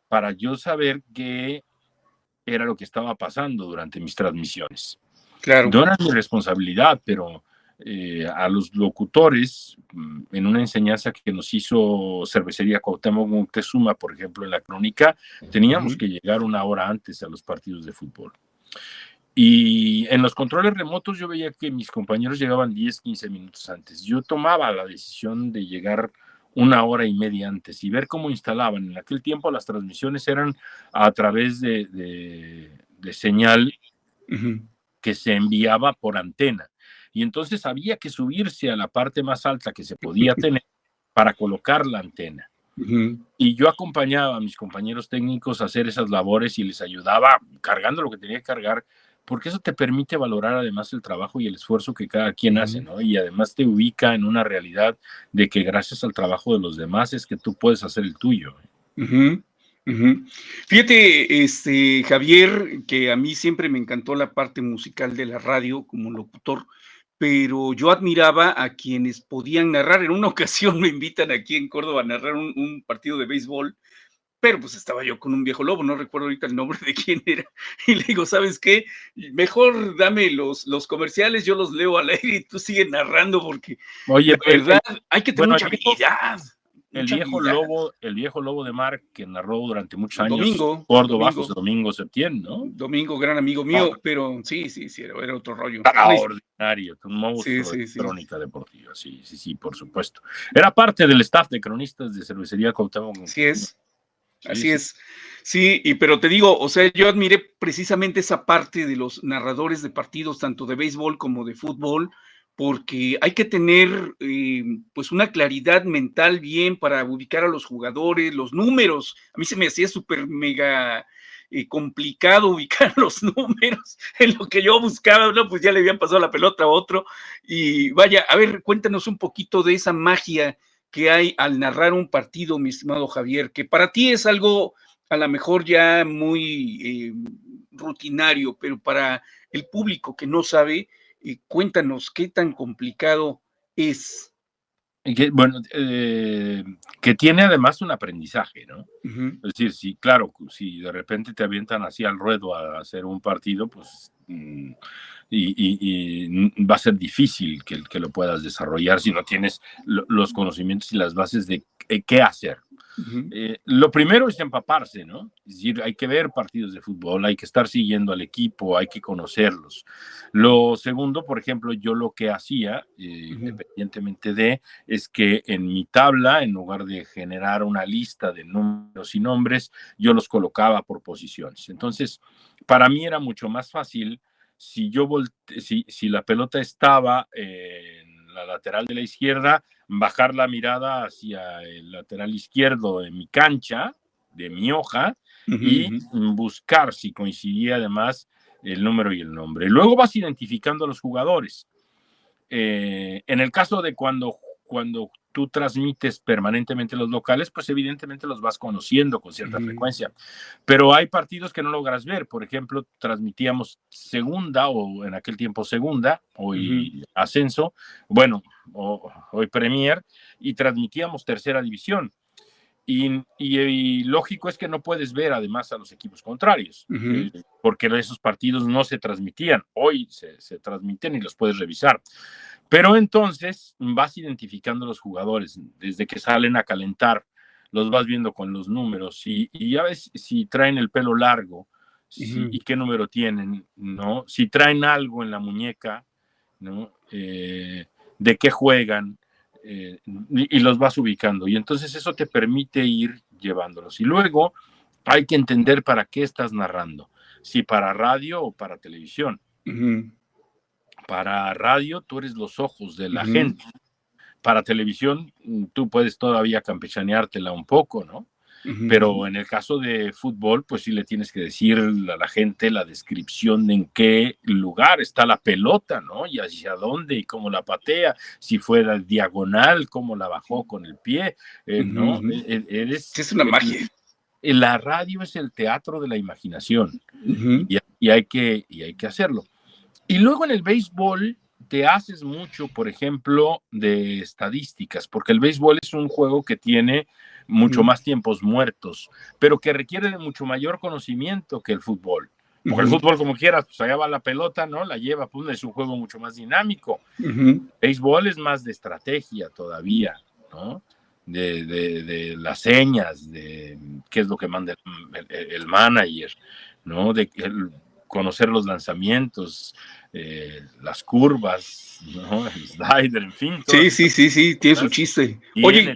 para yo saber qué era lo que estaba pasando durante mis transmisiones. Claro. No era mi responsabilidad, pero a los locutores, en una enseñanza que nos hizo Cervecería Cuauhtémoc Moctezuma, por ejemplo, en la crónica, teníamos que llegar una hora antes a los partidos de fútbol. Y en los controles remotos yo veía que mis compañeros llegaban 10, 15 minutos antes. Yo tomaba la decisión de llegar una hora y media antes y ver cómo instalaban. En aquel tiempo las transmisiones eran a través de señal que se enviaba por antena. Y entonces había que subirse a la parte más alta que se podía tener para colocar la antena. Y yo acompañaba a mis compañeros técnicos a hacer esas labores y les ayudaba cargando lo que tenía que cargar, porque eso te permite valorar además el trabajo y el esfuerzo que cada quien hace, ¿no? Y además te ubica en una realidad de que gracias al trabajo de los demás es que tú puedes hacer el tuyo. Fíjate, Javier, que a mí siempre me encantó la parte musical de la radio como locutor, pero yo admiraba a quienes podían narrar. En una ocasión me invitan aquí en Córdoba a narrar un partido de béisbol, pero pues estaba yo con un viejo lobo, no recuerdo ahorita el nombre de quién era, y le digo, ¿sabes qué? Mejor dame los comerciales, yo los leo al aire y tú sigue narrando, porque oye, la verdad hay que tener mucha habilidad. el viejo lobo de mar que narró durante muchos años Córdoba, José Domingo Septién, ¿no? Domingo, gran amigo mío, pero sí, era otro rollo. Extraordinario, un monstruo de crónica deportiva, sí, por supuesto. Era parte del staff de cronistas de Cervecería Cuauhtémoc. Así es. Sí, pero te digo, o sea, yo admiré precisamente esa parte de los narradores de partidos, tanto de béisbol como de fútbol, porque hay que tener pues una claridad mental bien para ubicar a los jugadores, los números. A mí se me hacía súper mega complicado ubicar los números en lo que yo buscaba, ¿no? Pues ya le habían pasado la pelota a otro. Y vaya, a ver, cuéntanos un poquito de esa magia que hay al narrar un partido, mi estimado Javier, que para ti es algo a lo mejor ya muy rutinario, pero para el público que no sabe, cuéntanos qué tan complicado es. Bueno, que tiene además un aprendizaje, ¿no? Uh-huh. Es decir, sí, claro, si de repente te avientan así al ruedo a hacer un partido, pues y va a ser difícil que lo puedas desarrollar si no tienes los conocimientos y las bases de qué hacer. Uh-huh. Lo primero es empaparse, ¿no? Es decir, hay que ver partidos de fútbol, hay que estar siguiendo al equipo, hay que conocerlos. Lo segundo, por ejemplo, yo lo que hacía, uh-huh, independientemente es que en mi tabla, en lugar de generar una lista de números y nombres, yo los colocaba por posiciones. Entonces, para mí era mucho más fácil si la pelota estaba en la lateral de la izquierda, bajar la mirada hacia el lateral izquierdo de mi cancha, de mi hoja, uh-huh, y buscar si coincidía además el número y el nombre. Luego vas identificando a los jugadores. En el caso de cuando tú transmites permanentemente los locales, pues evidentemente los vas conociendo con cierta frecuencia. Pero hay partidos que no logras ver. Por ejemplo, transmitíamos segunda, o en aquel tiempo segunda, hoy ascenso, bueno, hoy Premier, y transmitíamos tercera división. Y lógico es que no puedes ver además a los equipos contrarios, porque esos partidos no se transmitían. Hoy se transmiten y los puedes revisar. Pero entonces vas identificando a los jugadores desde que salen a calentar, los vas viendo con los números y ya ves si traen el pelo largo y qué número tienen, ¿no? Si traen algo en la muñeca, ¿no? De qué juegan, y los vas ubicando. Y entonces eso te permite ir llevándolos. Y luego hay que entender para qué estás narrando, si para radio o para televisión. Uh-huh. Para radio, tú eres los ojos de la gente. Para televisión, tú puedes todavía campechaneártela un poco, ¿no? Pero en el caso de fútbol, pues sí le tienes que decir a la gente la descripción de en qué lugar está la pelota, ¿no? Y hacia dónde y cómo la patea, si fuera diagonal, cómo la bajó con el pie, ¿no? Es una magia. La radio es el teatro de la imaginación y hay que hacerlo. Y luego en el béisbol te haces mucho, por ejemplo, de estadísticas, porque el béisbol es un juego que tiene mucho más tiempos muertos, pero que requiere de mucho mayor conocimiento que el fútbol. Porque el fútbol, como quieras, pues allá va la pelota, ¿no? La lleva, pues es un juego mucho más dinámico. El béisbol es más de estrategia todavía, ¿no? De las señas, de qué es lo que manda el manager, ¿no? De conocer los lanzamientos, las curvas, ¿no? El slider, en fin. Sí, tiene su chiste. Oye,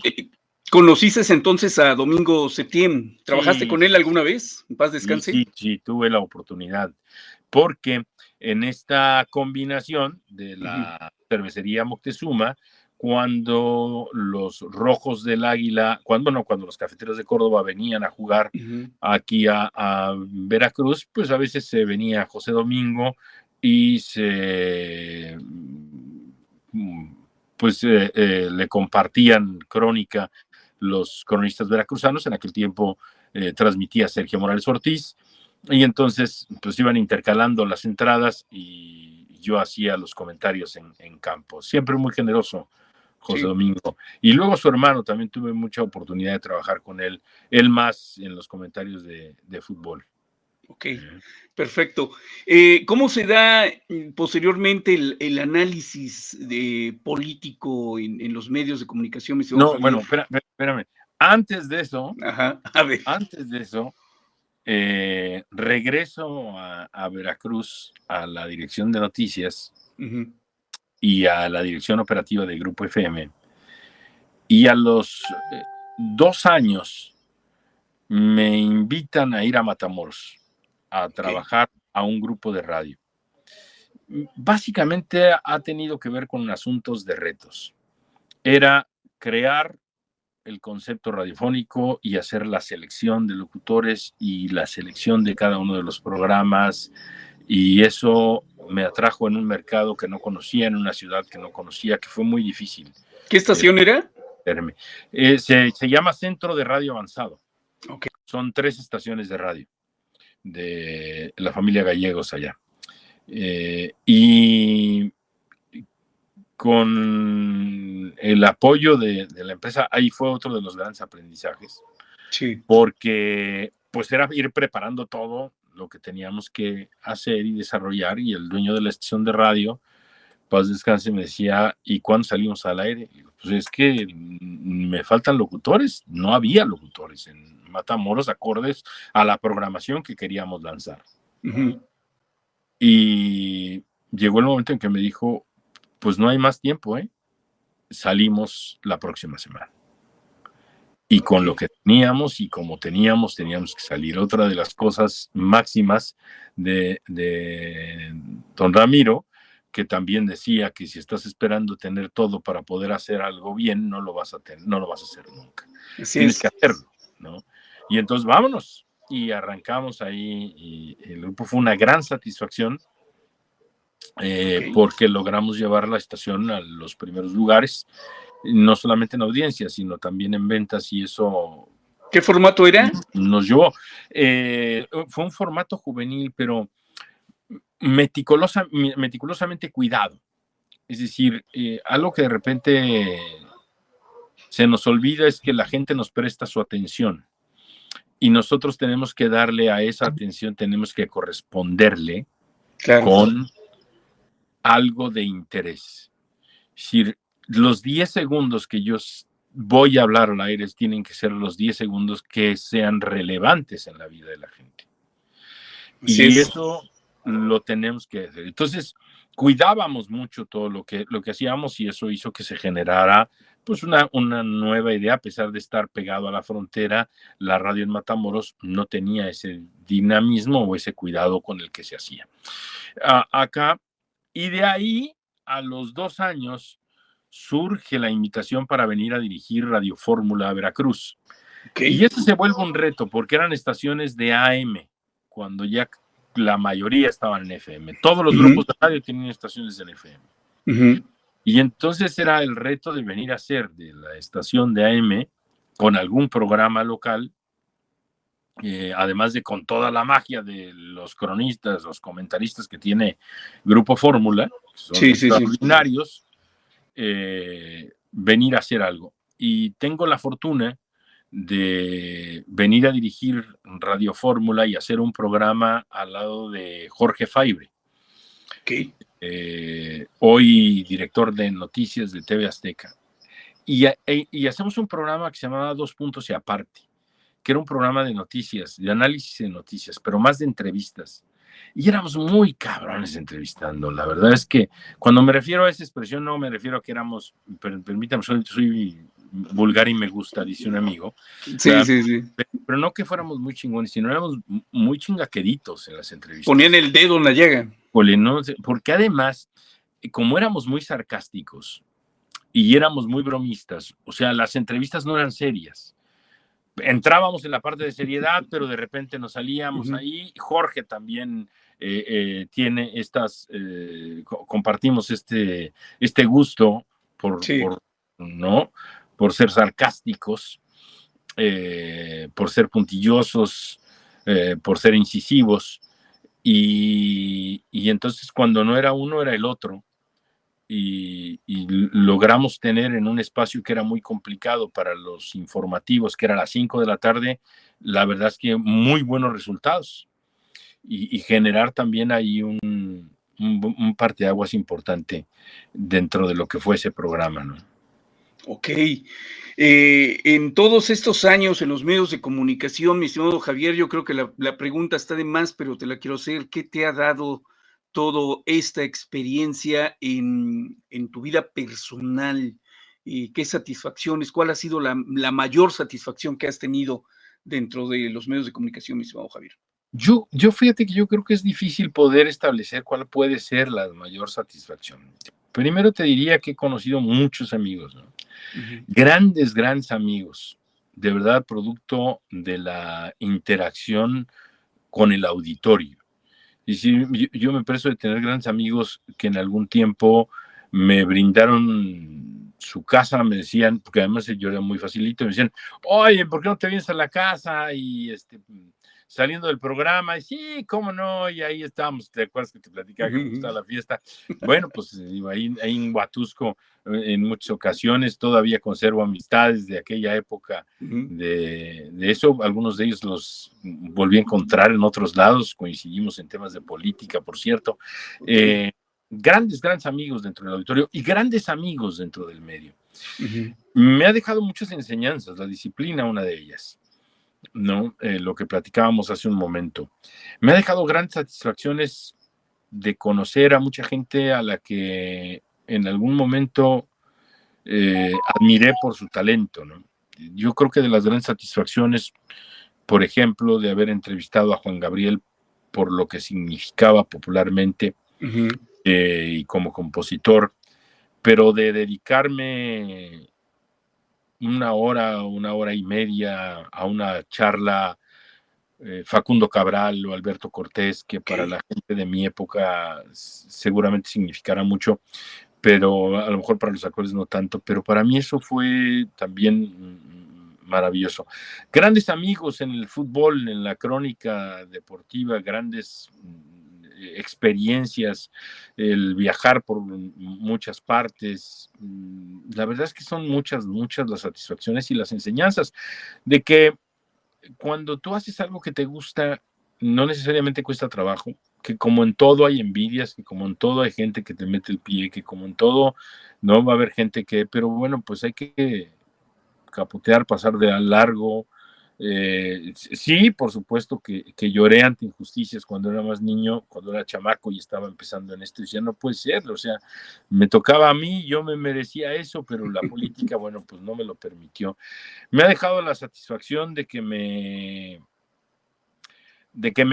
¿conociste entonces a Domingo Septién? ¿Trabajaste con él alguna vez? En paz descanse. Sí, tuve la oportunidad, porque en esta combinación de la cervecería Moctezuma, cuando los Rojos del Águila, cuando los Cafeteros de Córdoba venían a jugar aquí a Veracruz, pues a veces se venía José Domingo y le compartían crónica los cronistas veracruzanos. En aquel tiempo transmitía Sergio Morales Ortiz, y entonces pues iban intercalando las entradas y yo hacía los comentarios en campo. Siempre muy generoso José Domingo. Y luego su hermano, también tuve mucha oportunidad de trabajar con él más en los comentarios de fútbol. Ok, perfecto. ¿Cómo se da posteriormente el análisis político en los medios de comunicación? No, bueno, espérame. Antes de eso, Ajá, a ver. Regreso a Veracruz, a la dirección de noticias Uh-huh. y a la dirección operativa de Grupo FM. Y a los 2 años me invitan a ir a Matamoros a trabajar a un grupo de radio. Básicamente ha tenido que ver con asuntos de retos. Era crear el concepto radiofónico y hacer la selección de locutores y la selección de cada uno de los programas, y eso me atrajo en un mercado que no conocía, en una ciudad que no conocía, que fue muy difícil. ¿Qué estación era? Se llama Centro de Radio Avanzado. Okay. Son 3 estaciones de radio de la familia Gallegos allá. Y con el apoyo de la empresa, ahí fue otro de los grandes aprendizajes. Sí. Porque pues era ir preparando todo lo que teníamos que hacer y desarrollar, y el dueño de la estación de radio, paz descanse, me decía, ¿y cuándo salimos al aire? Y digo, pues es que me faltan locutores. No había locutores en Matamoros acordes a la programación que queríamos lanzar. Uh-huh. Y llegó el momento en que me dijo, pues no hay más tiempo, salimos la próxima semana. Y con lo que teníamos y como teníamos que salir. Otra de las cosas máximas de don Ramiro, que también decía que si estás esperando tener todo para poder hacer algo bien, no lo vas a hacer nunca. Tienes que hacerlo, ¿no? Y entonces vámonos. Y arrancamos ahí, y el grupo fue una gran satisfacción, porque logramos llevar la estación a los primeros lugares, no solamente en audiencia, sino también en ventas, y eso... ¿Qué formato era? Nos llevó. Fue un formato juvenil, pero meticulosamente cuidado. Es decir, algo que de repente se nos olvida es que la gente nos presta su atención, y nosotros tenemos que darle a esa atención, tenemos que corresponderle con algo de interés. Es decir, los 10 segundos que yo voy a hablar al aire tienen que ser los 10 segundos que sean relevantes en la vida de la gente. Y eso lo tenemos que hacer. Entonces, cuidábamos mucho todo lo que hacíamos, y eso hizo que se generara pues una nueva idea. A pesar de estar pegado a la frontera, la radio en Matamoros no tenía ese dinamismo o ese cuidado con el que se hacía. Acá, y de ahí, a los 2 años, surge la invitación para venir a dirigir Radio Fórmula a Veracruz. Y eso se vuelve un reto, porque eran estaciones de AM, cuando ya la mayoría estaban en FM. Todos los grupos de radio tenían estaciones en FM. Y entonces era el reto de venir a hacer de la estación de AM con algún programa local, además de con toda la magia de los cronistas, los comentaristas que tiene Grupo Fórmula, que son extraordinarios. Venir a hacer algo. Y tengo la fortuna de venir a dirigir Radio Fórmula y hacer un programa al lado de Jorge Faibre, hoy director de noticias de TV Azteca, y hacemos un programa que se llamaba 2 Puntos y Aparte, que era un programa de noticias, de análisis de noticias, pero más de entrevistas. Y éramos muy cabrones entrevistando. La verdad es que cuando me refiero a esa expresión, no me refiero a que éramos, permítame, soy vulgar y me gusta, dice un amigo. Sí. Pero no que fuéramos muy chingones, sino éramos muy chingaqueritos en las entrevistas. Ponían el dedo en la llaga. Porque además, como éramos muy sarcásticos y éramos muy bromistas, o sea, las entrevistas no eran serias. Entrábamos en la parte de seriedad, pero de repente nos salíamos ahí. Jorge también tiene compartimos este gusto por ser sarcásticos, por ser puntillosos, por ser incisivos, y entonces cuando no era uno era el otro. Y logramos tener en un espacio que era muy complicado para los informativos, que era a las 5 de la tarde, la verdad es que muy buenos resultados, y generar también ahí un parteaguas importante dentro de lo que fue ese programa, ¿no? Ok. En todos estos años en los medios de comunicación, mi estimado Javier, yo creo que la pregunta está de más, pero te la quiero hacer. ¿Qué te ha dado toda esta experiencia en tu vida personal? ¿Y qué satisfacciones? ¿Cuál ha sido la mayor satisfacción que has tenido dentro de los medios de comunicación, mi estimado Javier? Yo fíjate que yo creo que es difícil poder establecer cuál puede ser la mayor satisfacción. Primero te diría que he conocido muchos amigos, ¿no? Ujú. Grandes amigos, de verdad, producto de la interacción con el auditorio. Y sí, yo me preso de tener grandes amigos que en algún tiempo me brindaron su casa, me decían, porque además yo era muy facilito, me decían, oye, ¿por qué no te vienes a la casa? Y saliendo del programa, y sí, cómo no, y ahí estábamos, ¿te acuerdas que te platicaba que me gustaba la fiesta? Bueno, pues ahí en Huatusco, en muchas ocasiones, todavía conservo amistades de aquella época Ujú. de eso, algunos de ellos los volví a encontrar en otros lados, coincidimos en temas de política, por cierto. Ok. Grandes amigos dentro del auditorio y grandes amigos dentro del medio. Ujú. Me ha dejado muchas enseñanzas, la disciplina, una de ellas, ¿no? Lo que platicábamos hace un momento. Me ha dejado grandes satisfacciones de conocer a mucha gente a la que en algún momento admiré por su talento, ¿no? Yo creo que de las grandes satisfacciones, por ejemplo, de haber entrevistado a Juan Gabriel por lo que significaba popularmente Ujú. y como compositor, pero de dedicarme una hora y media a una charla, Facundo Cabral o Alberto Cortés, que para Ok. la gente de mi época seguramente significará mucho, pero a lo mejor para los actuales no tanto, pero para mí eso fue también maravilloso. Grandes amigos en el fútbol, en la crónica deportiva, grandes experiencias, el viajar por muchas partes. La verdad es que son muchas las satisfacciones y las enseñanzas de que cuando tú haces algo que te gusta, no necesariamente cuesta trabajo, que como en todo hay envidias, que como en todo hay gente que te mete el pie, que como en todo no va a haber gente que, pero bueno, pues hay que capotear, pasar de largo. Sí, por supuesto que lloré ante injusticias cuando era más niño, cuando era chamaco y estaba empezando en esto, y decía, no puede ser, o sea, me tocaba a mí, yo me merecía eso, pero la política, bueno, pues no me lo permitió. Me ha dejado la satisfacción de que me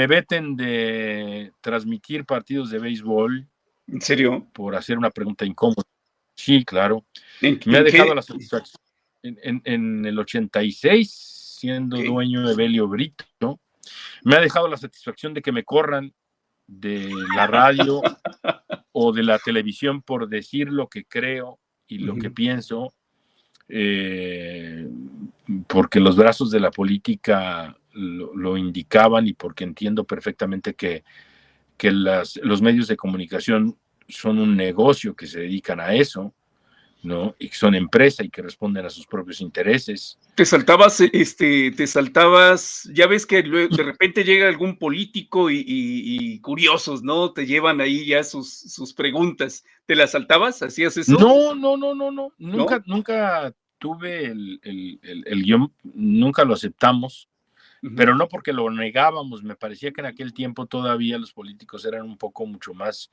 veten de transmitir partidos de béisbol ¿En serio? por hacer una pregunta incómoda. Sí, claro. ¿En, Me ha en dejado qué? la satisfacción. En el 86, siendo Ok. dueño de Belio Brito, ¿no? Me ha dejado la satisfacción de que me corran de la radio o de la televisión por decir lo que creo y lo que Ujú. pienso, porque los brazos de la política lo indicaban y porque entiendo perfectamente que los medios de comunicación son un negocio que se dedican a eso, ¿no? Y que son empresa y que responden a sus propios intereses. Te saltabas, ya ves que de repente llega algún político y curiosos, ¿no? Te llevan ahí ya sus preguntas. ¿Te las saltabas? ¿Hacías eso? No. ¿No? Nunca tuve el guión, nunca lo aceptamos, Ujú. pero no porque lo negábamos. Me parecía que en aquel tiempo todavía los políticos eran un poco mucho más,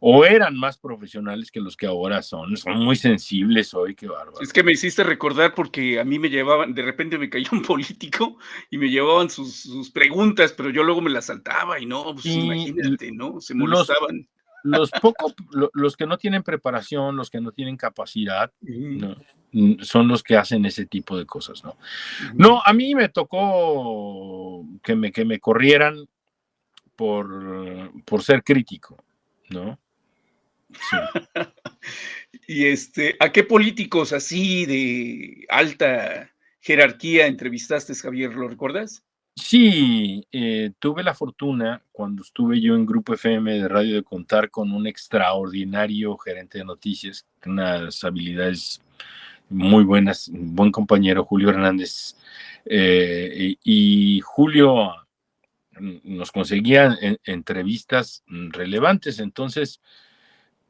o eran más profesionales que los que ahora son muy sensibles hoy, qué Es bárbaro. que me hiciste recordar porque a mí me llevaban, de repente me cayó un político y me llevaban sus preguntas, pero yo luego me las saltaba y no, pues Y imagínate, ¿no? Se los, molestaban. los que no tienen preparación, los que no tienen capacidad, Ujú. ¿no? Son los que hacen ese tipo de cosas, ¿no? Ujú. No, a mí me tocó que me corrieran por ser crítico, ¿no? Sí. Y ¿a qué políticos así de alta jerarquía entrevistaste, Javier? ¿Lo recuerdas? Sí, tuve la fortuna cuando estuve yo en Grupo FM de radio de contar con un extraordinario gerente de noticias, unas habilidades muy buenas, un buen compañero, Julio Hernández. Y Julio nos conseguía entrevistas relevantes, entonces,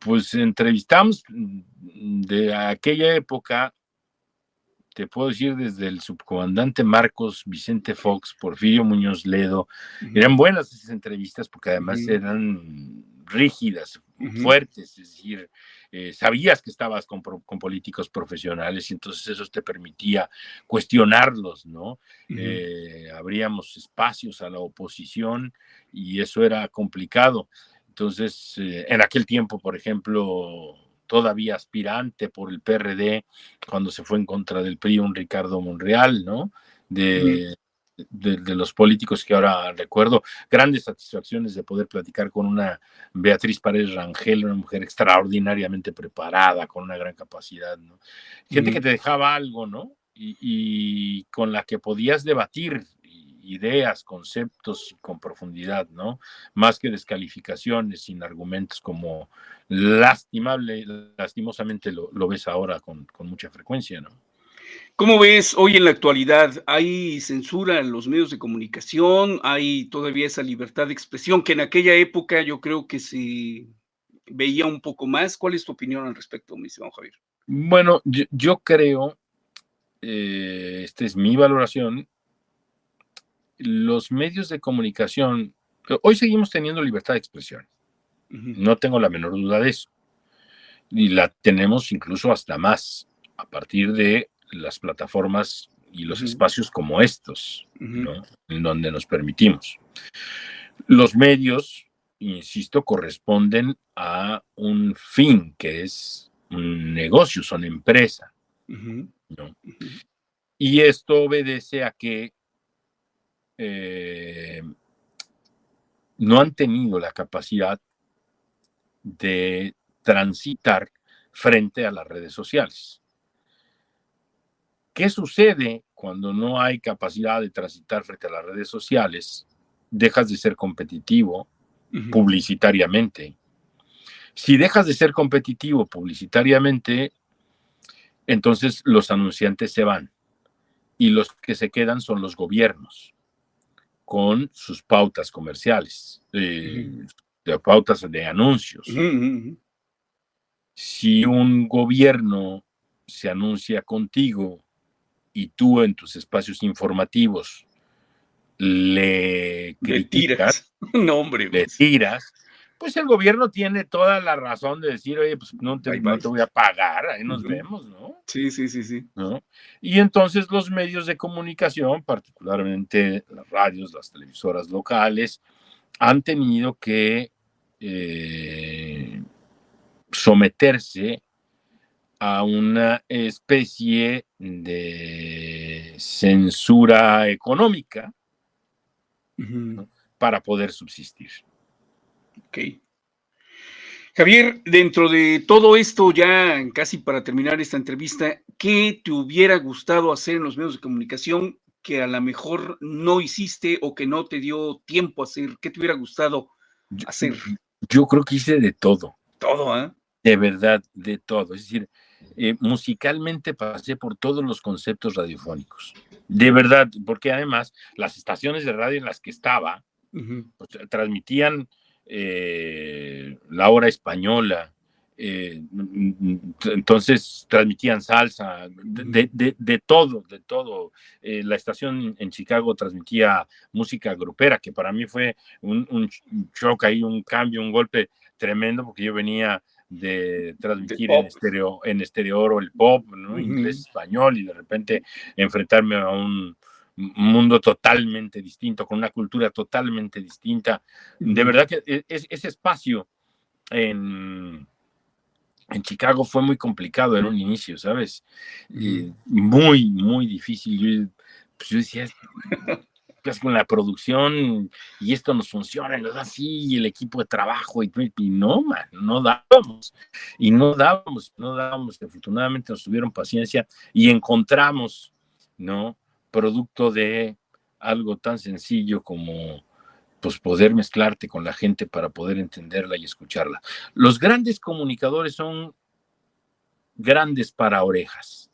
pues entrevistamos de aquella época te puedo decir desde el subcomandante Marcos, Vicente Fox, Porfirio Muñoz Ledo. Eran buenas esas entrevistas porque además eran rígidas, fuertes, es decir, sabías que estabas con políticos profesionales y entonces eso te permitía cuestionarlos, ¿no? Abríamos espacios a la oposición y eso era complicado. Entonces, en aquel tiempo, por ejemplo, todavía aspirante por el PRD, cuando se fue en contra del PRI, un Ricardo Monreal, ¿no? De los políticos que ahora recuerdo, grandes satisfacciones de poder platicar con una Beatriz Paredes Rangel, una mujer extraordinariamente preparada, con una gran capacidad, ¿no? Gente que te dejaba algo, ¿no? Y con la que podías debatir ideas, conceptos con profundidad, ¿no? Más que descalificaciones sin argumentos como lastimosamente lo ves ahora con mucha frecuencia, ¿no? ¿Cómo ves hoy en la actualidad? ¿Hay censura en los medios de comunicación? ¿Hay todavía esa libertad de expresión que en aquella época yo creo que se veía un poco más? ¿Cuál es tu opinión al respecto, mi estimado Javier? Bueno, yo creo, esta es mi valoración, los medios de comunicación, hoy seguimos teniendo libertad de expresión, no tengo la menor duda de eso, y la tenemos incluso hasta más, a partir de las plataformas y los espacios como estos, ¿no? En donde nos permitimos. Los medios, insisto, corresponden a un fin que es un negocio, son empresa, ¿no? Y esto obedece a que no han tenido la capacidad de transitar frente a las redes sociales. ¿Qué sucede cuando no hay capacidad de transitar frente a las redes sociales? Dejas de ser competitivo publicitariamente. Si dejas de ser competitivo publicitariamente, entonces los anunciantes se van y los que se quedan son los gobiernos con sus pautas comerciales, de pautas de anuncios. Si un gobierno se anuncia contigo y tú en tus espacios informativos le criticas, no, hombre, le tiras, pues el gobierno tiene toda la razón de decir, oye, pues no te voy a pagar, ahí nos vemos, ¿no? Sí. ¿No? Y entonces los medios de comunicación, particularmente las radios, las televisoras locales, han tenido que someterse a una especie de censura económica, ¿no? Para poder subsistir. Ok. Javier, dentro de todo esto, ya casi para terminar esta entrevista, ¿qué te hubiera gustado hacer en los medios de comunicación que a lo mejor no hiciste o que no te dio tiempo a hacer? ¿Qué te hubiera gustado hacer? Yo creo que hice de todo. Todo, ¿eh? De verdad, de todo. Es decir, musicalmente pasé por todos los conceptos radiofónicos. De verdad, porque además las estaciones de radio en las que estaba pues, transmitían la hora española, entonces transmitían salsa, de todo. La estación en Chicago transmitía música grupera, que para mí fue un shock ahí, un cambio, un golpe tremendo, porque yo venía de transmitir en estéreo oro el pop, ¿no? Inglés, español, y de repente enfrentarme a un mundo totalmente distinto, con una cultura totalmente distinta. De verdad que ese espacio en Chicago fue muy complicado en un inicio, ¿sabes? Muy, muy difícil. Yo decía, pues con la producción y esto nos funciona, nos da así, y el equipo de trabajo, y no, man, no dábamos. Afortunadamente nos tuvieron paciencia y encontramos, ¿no? Producto de algo tan sencillo como pues poder mezclarte con la gente para poder entenderla y escucharla. Los grandes comunicadores son grandes para orejas.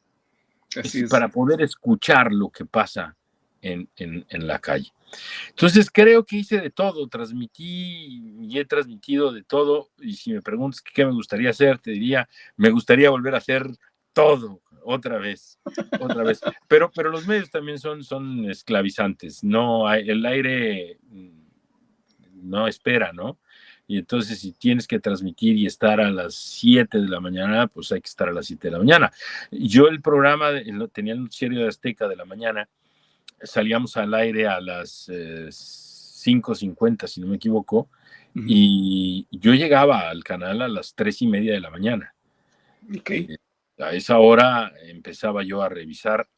Así es. Para poder escuchar lo que pasa en la calle. Entonces creo que hice de todo, transmití y he transmitido de todo, y si me preguntas qué me gustaría hacer, te diría, me gustaría volver a hacer todo, otra vez, otra vez. Pero los medios también son esclavizantes. No, el aire no espera, ¿no? Y entonces si tienes que transmitir y estar a las 7 de la mañana, pues hay que estar a las 7 de la mañana. Yo el programa, tenía el noticiario de Azteca de la mañana, salíamos al aire a las 5:50, si no me equivoco, y yo llegaba al canal a las 3:30 de la mañana. Okay. A esa hora empezaba yo a revisar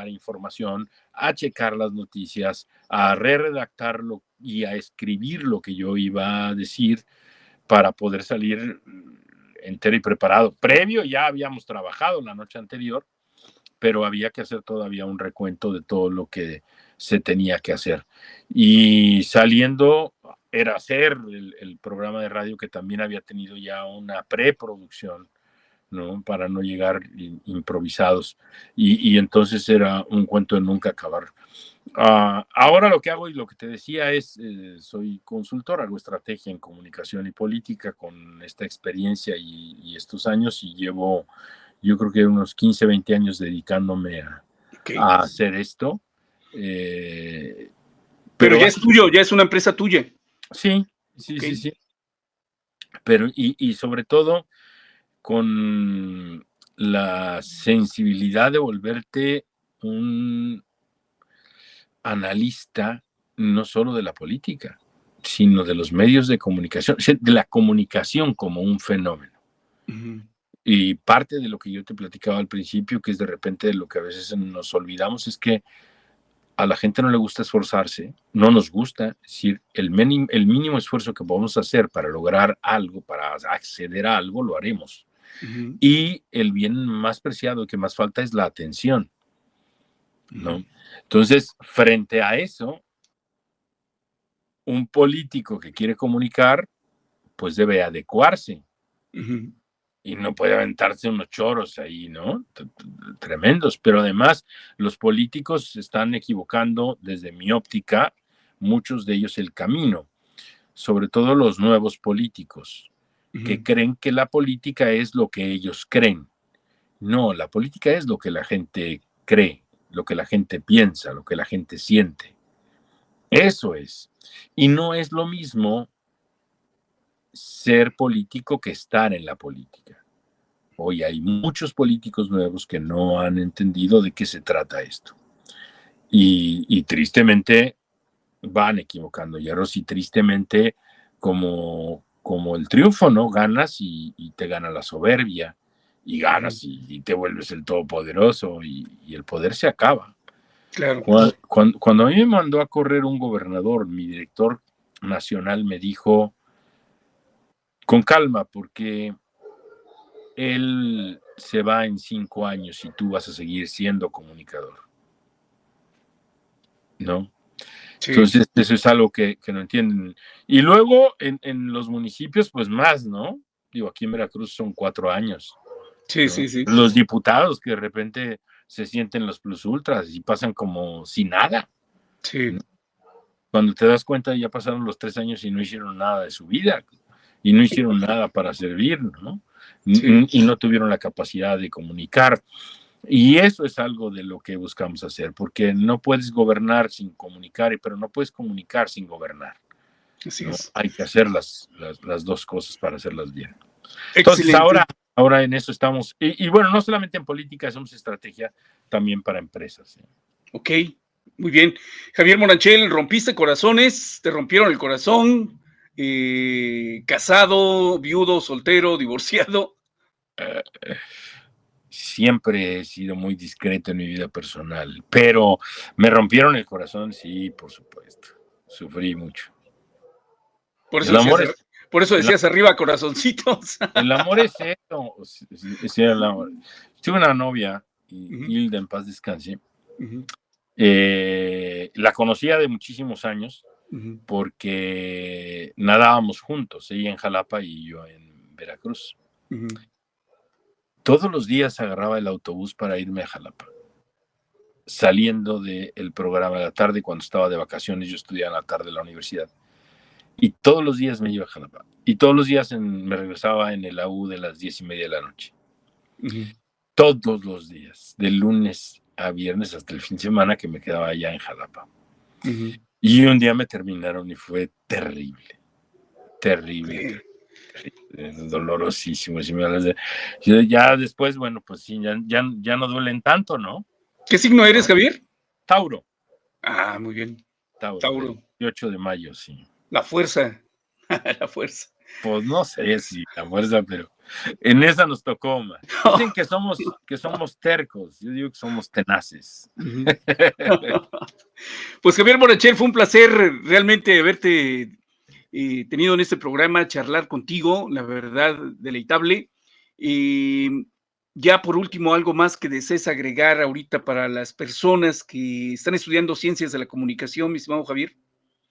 información, a checar las noticias, a redactarlo y a escribir lo que yo iba a decir para poder salir entero y preparado. Previo ya habíamos trabajado la noche anterior, pero había que hacer todavía un recuento de todo lo que se tenía que hacer. Y saliendo era hacer el programa de radio, que también había tenido ya una preproducción, ¿no? Para no llegar improvisados. Y entonces era un cuento de nunca acabar. Ahora lo que hago y lo que te decía es, soy consultor, hago estrategia en comunicación y política con esta experiencia y estos años, y llevo, yo creo que unos 15, 20 años dedicándome a hacer esto. Pero ya es tuyo, ya es una empresa tuya. Sí. Pero, y sobre todo, con la sensibilidad de volverte un analista no solo de la política, sino de los medios de comunicación, de la comunicación como un fenómeno. Y parte de lo que yo te platicaba al principio, que es de repente de lo que a veces nos olvidamos, es que a la gente no le gusta esforzarse, no nos gusta, es decir, el mínimo esfuerzo que podemos hacer para lograr algo, para acceder a algo, lo haremos. Y el bien más preciado que más falta es la atención, ¿no? Entonces, frente a eso, un político que quiere comunicar, pues debe adecuarse. Y no puede aventarse unos choros ahí, ¿no? Tremendos. Pero además, los políticos se están equivocando, desde mi óptica, muchos de ellos el camino, sobre todo los nuevos políticos, que creen que la política es lo que ellos creen. No, la política es lo que la gente cree, lo que la gente piensa, lo que la gente siente. Eso es. Y no es lo mismo ser político que estar en la política. Hoy hay muchos políticos nuevos que no han entendido de qué se trata esto. Y tristemente van equivocando hierros, y tristemente como el triunfo, ¿no? Ganas y te gana la soberbia, y ganas y te vuelves el todopoderoso, y el poder se acaba. Claro. Cuando a mí me mandó a correr un gobernador, mi director nacional me dijo, con calma, porque él se va en 5 años y tú vas a seguir siendo comunicador, ¿no? Sí. Entonces, eso es algo que no entienden. Y luego, en los municipios, pues más, ¿no? Digo, aquí en Veracruz son 4 años. Sí, ¿no? sí. Los diputados que de repente se sienten los plus ultras y pasan como sin nada. Sí. ¿no? Cuando te das cuenta, ya pasaron los 3 años y no hicieron nada de su vida. Y no hicieron nada para servir, ¿no? Sí. Y no tuvieron la capacidad de comunicar. Y eso es algo de lo que buscamos hacer, porque no puedes gobernar sin comunicar, pero no puedes comunicar sin gobernar. Así ¿no? es. Hay que hacer las dos cosas para hacerlas bien. Entonces, ahora en eso estamos. Y bueno, no solamente en política, hacemos estrategia también para empresas. ¿sí? Ok, muy bien. Javier Moranchel, rompiste corazones, te rompieron el corazón. Casado, viudo, soltero, divorciado. Siempre he sido muy discreto en mi vida personal, pero me rompieron el corazón, sí, por supuesto. Sufrí mucho. Por eso decías arriba corazoncitos. El amor es eso. Tuve una novia, Hilda, en paz descanse. La conocía de muchísimos años. Porque nadábamos juntos, ella en Jalapa y yo en Veracruz. Todos los días agarraba el autobús para irme a Jalapa, saliendo del programa de la tarde. Cuando estaba de vacaciones, yo estudiaba en la tarde en la universidad, y todos los días me iba a Jalapa, y todos los días me regresaba en el AU de las 10:30 de la noche. todos los días, de lunes a viernes hasta el fin de semana que me quedaba allá en Jalapa. Uh-huh. Y un día me terminaron y fue terrible, terrible, dolorosísimo. Ya después, bueno, pues sí, ya no duelen tanto, ¿no? ¿Qué signo eres, Javier? Tauro. Ah, muy bien. Tauro. 18 de mayo, sí. La fuerza. La fuerza. Pues no sé si la fuerza, pero en esa nos tocó, man. Dicen que somos tercos, yo digo que somos tenaces. Pues Javier Borrachel, fue un placer realmente haberte tenido en este programa, charlar contigo, la verdad, deleitable. Ya por último, algo más que desees agregar ahorita para las personas que están estudiando ciencias de la comunicación, mi estimado Javier.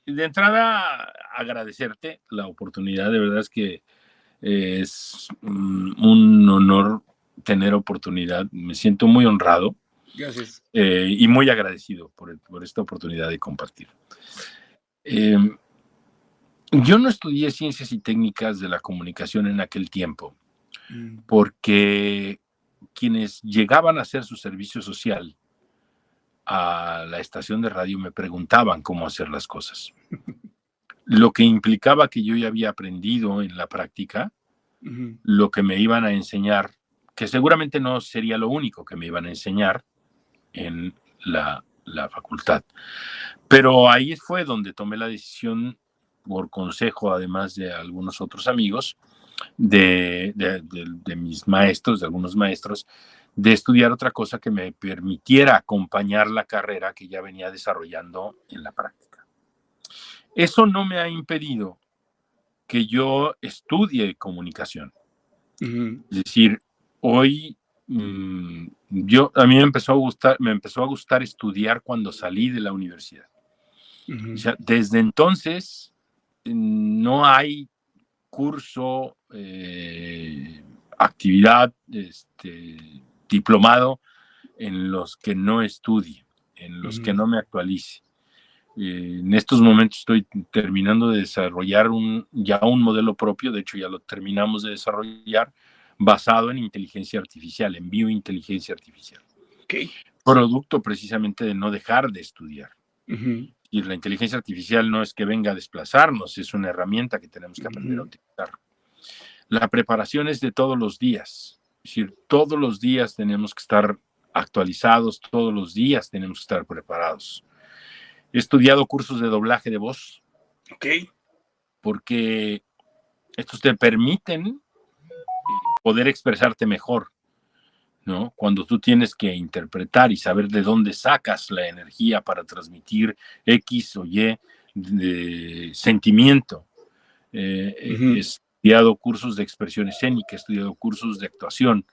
De entrada, agradecerte la oportunidad, de verdad es que es un honor tener oportunidad, me siento muy honrado. Gracias. Y muy agradecido por esta oportunidad de compartir. Yo no estudié ciencias y técnicas de la comunicación en aquel tiempo, porque quienes llegaban a hacer su servicio social a la estación de radio me preguntaban cómo hacer las cosas. Lo que implicaba que yo ya había aprendido en la práctica, lo que me iban a enseñar, que seguramente no sería lo único que me iban a enseñar en la facultad. Pero ahí fue donde tomé la decisión, por consejo, además de algunos otros amigos, de mis maestros, de algunos maestros, de estudiar otra cosa que me permitiera acompañar la carrera que ya venía desarrollando en la práctica. Eso no me ha impedido que yo estudie comunicación. Es decir, hoy a mí me empezó a gustar estudiar cuando salí de la universidad. O sea, desde entonces no hay curso, actividad, diplomado en los que no estudie, en los que no me actualice. En estos momentos estoy terminando de desarrollar ya un modelo propio, de hecho ya lo terminamos de desarrollar, basado en inteligencia artificial, en biointeligencia artificial. Okay. Producto precisamente de no dejar de estudiar. Y la inteligencia artificial no es que venga a desplazarnos, es una herramienta que tenemos que aprender a utilizar. La preparación es de todos los días. Es decir, todos los días tenemos que estar actualizados, todos los días tenemos que estar preparados. He estudiado cursos de doblaje de voz. Okay. Porque estos te permiten poder expresarte mejor, ¿no? Cuando tú tienes que interpretar y saber de dónde sacas la energía para transmitir X o Y de sentimiento. He estudiado cursos de expresión escénica, he estudiado cursos de actuación.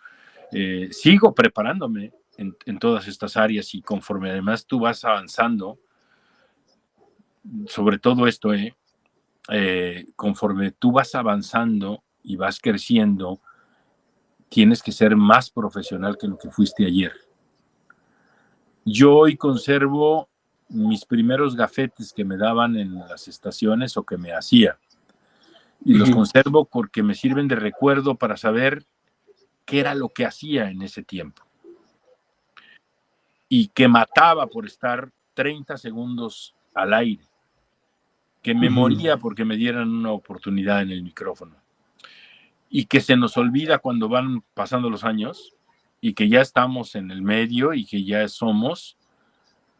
Sigo preparándome en todas estas áreas y conforme además tú vas avanzando, sobre todo esto, conforme tú vas avanzando y vas creciendo, tienes que ser más profesional que lo que fuiste ayer. Yo hoy conservo mis primeros gafetes que me daban en las estaciones o que me hacía. Y los conservo porque me sirven de recuerdo para saber qué era lo que hacía en ese tiempo. Y que mataba por estar 30 segundos al aire. Que me moría porque me dieran una oportunidad en el micrófono. Y que se nos olvida cuando van pasando los años y que ya estamos en el medio y que ya somos,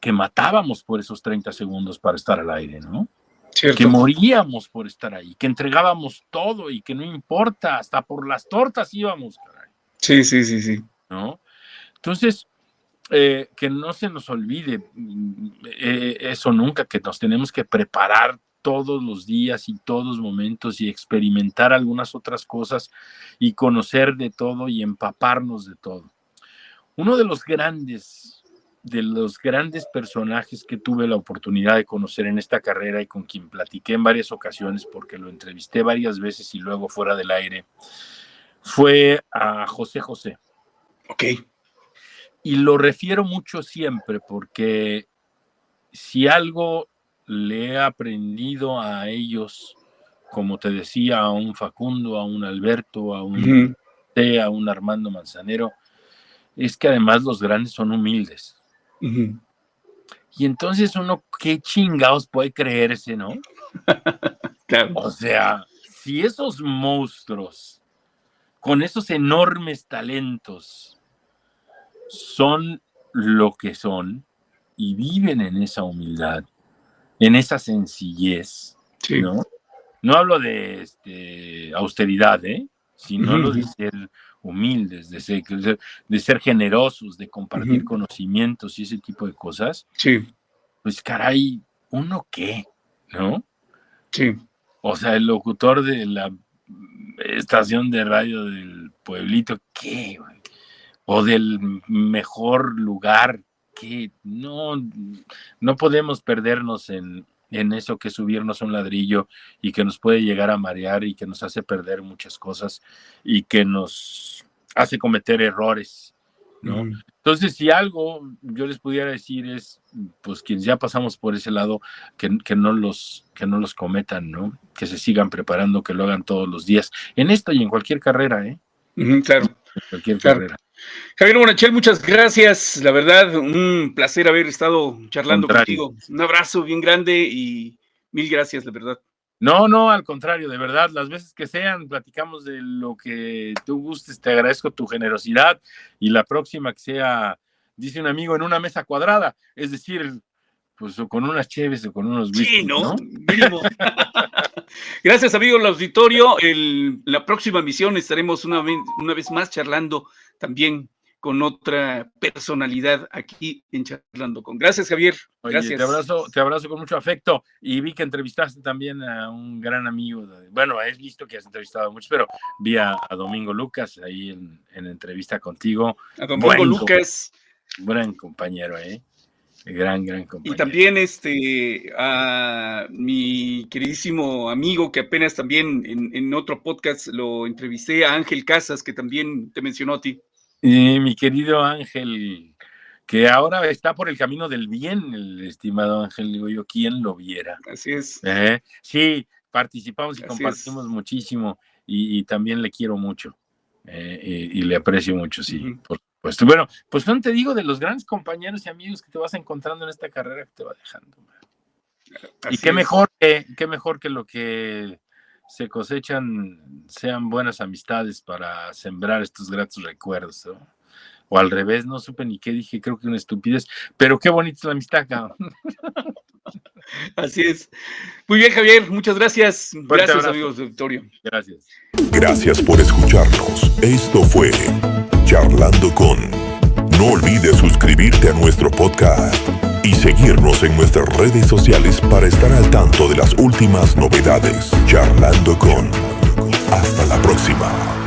que matábamos por esos 30 segundos para estar al aire, ¿no? Cierto. Que moríamos por estar ahí, que entregábamos todo y que no importa, hasta por las tortas íbamos, caray. Sí. ¿No? Entonces, que no se nos olvide eso nunca, que nos tenemos que preparar todos los días y todos los momentos y experimentar algunas otras cosas y conocer de todo y empaparnos de todo. Uno de los grandes personajes que tuve la oportunidad de conocer en esta carrera y con quien platiqué en varias ocasiones porque lo entrevisté varias veces y luego fuera del aire, fue a José José. Ok. Y lo refiero mucho siempre porque si algo le he aprendido a ellos, como te decía, a un Facundo, a un Alberto, a un a un Armando Manzanero, es que además los grandes son humildes. Uh-huh. Y entonces uno, ¿qué chingados puede creerse, no? Claro. O sea, si esos monstruos con esos enormes talentos son lo que son y viven en esa humildad, en esa sencillez, sí. ¿no? No hablo de austeridad, sino lo de ser humildes, de ser generosos, de compartir conocimientos y ese tipo de cosas. Sí. Pues caray, ¿uno qué? ¿No? Sí. O sea, el locutor de la estación de radio del pueblito, ¿qué? O del mejor lugar, ¿qué? No podemos perdernos en eso que subirnos a un ladrillo y que nos puede llegar a marear y que nos hace perder muchas cosas y que nos hace cometer errores, ¿no? Entonces, si algo yo les pudiera decir es, pues quienes ya pasamos por ese lado, que no los cometan, ¿no? Que se sigan preparando, que lo hagan todos los días, en esta y en cualquier carrera, Claro. En cualquier carrera. Javier Bonachel, muchas gracias. La verdad, un placer haber estado charlando contigo. Un abrazo bien grande y mil gracias, de verdad. No, al contrario, de verdad, las veces que sean, platicamos de lo que tú gustes, te agradezco tu generosidad y la próxima que sea, dice un amigo, en una mesa cuadrada, es decir, pues o con unas cheves o con unos whisky, sí, ¿no? Gracias, amigo del auditorio. La próxima emisión estaremos una vez más charlando también con otra personalidad aquí en Charlando con. Gracias, Javier. Gracias. Oye, te abrazo con mucho afecto y vi que entrevistaste también a un gran amigo. Bueno, he visto que has entrevistado a muchos, pero vi a Domingo Lucas ahí en entrevista contigo. A Domingo Lucas. Buen compañero, Gran compañero. Y también a mi queridísimo amigo que apenas también en otro podcast lo entrevisté, a Ángel Casas, que también te mencionó a ti. Y mi querido Ángel, que ahora está por el camino del bien, el estimado Ángel, digo yo, ¿quién lo viera? Así es. Sí, participamos y compartimos muchísimo y también le quiero mucho y le aprecio mucho, sí, por supuesto. Bueno, pues no te digo de los grandes compañeros y amigos que te vas encontrando en esta carrera que te va dejando. Y qué mejor que lo que se cosechan sean buenas amistades para sembrar estos gratos recuerdos, ¿no? O al revés, no supe ni qué dije, creo que una estupidez, pero qué bonita es la amistad, cabrón. Así es. Muy bien, Javier, muchas gracias. Gracias, amigos de auditorio. Gracias. Gracias por escucharnos. Esto fue Charlando con. No olvides suscribirte a nuestro podcast y seguirnos en nuestras redes sociales para estar al tanto de las últimas novedades. Charlando con. Hasta la próxima.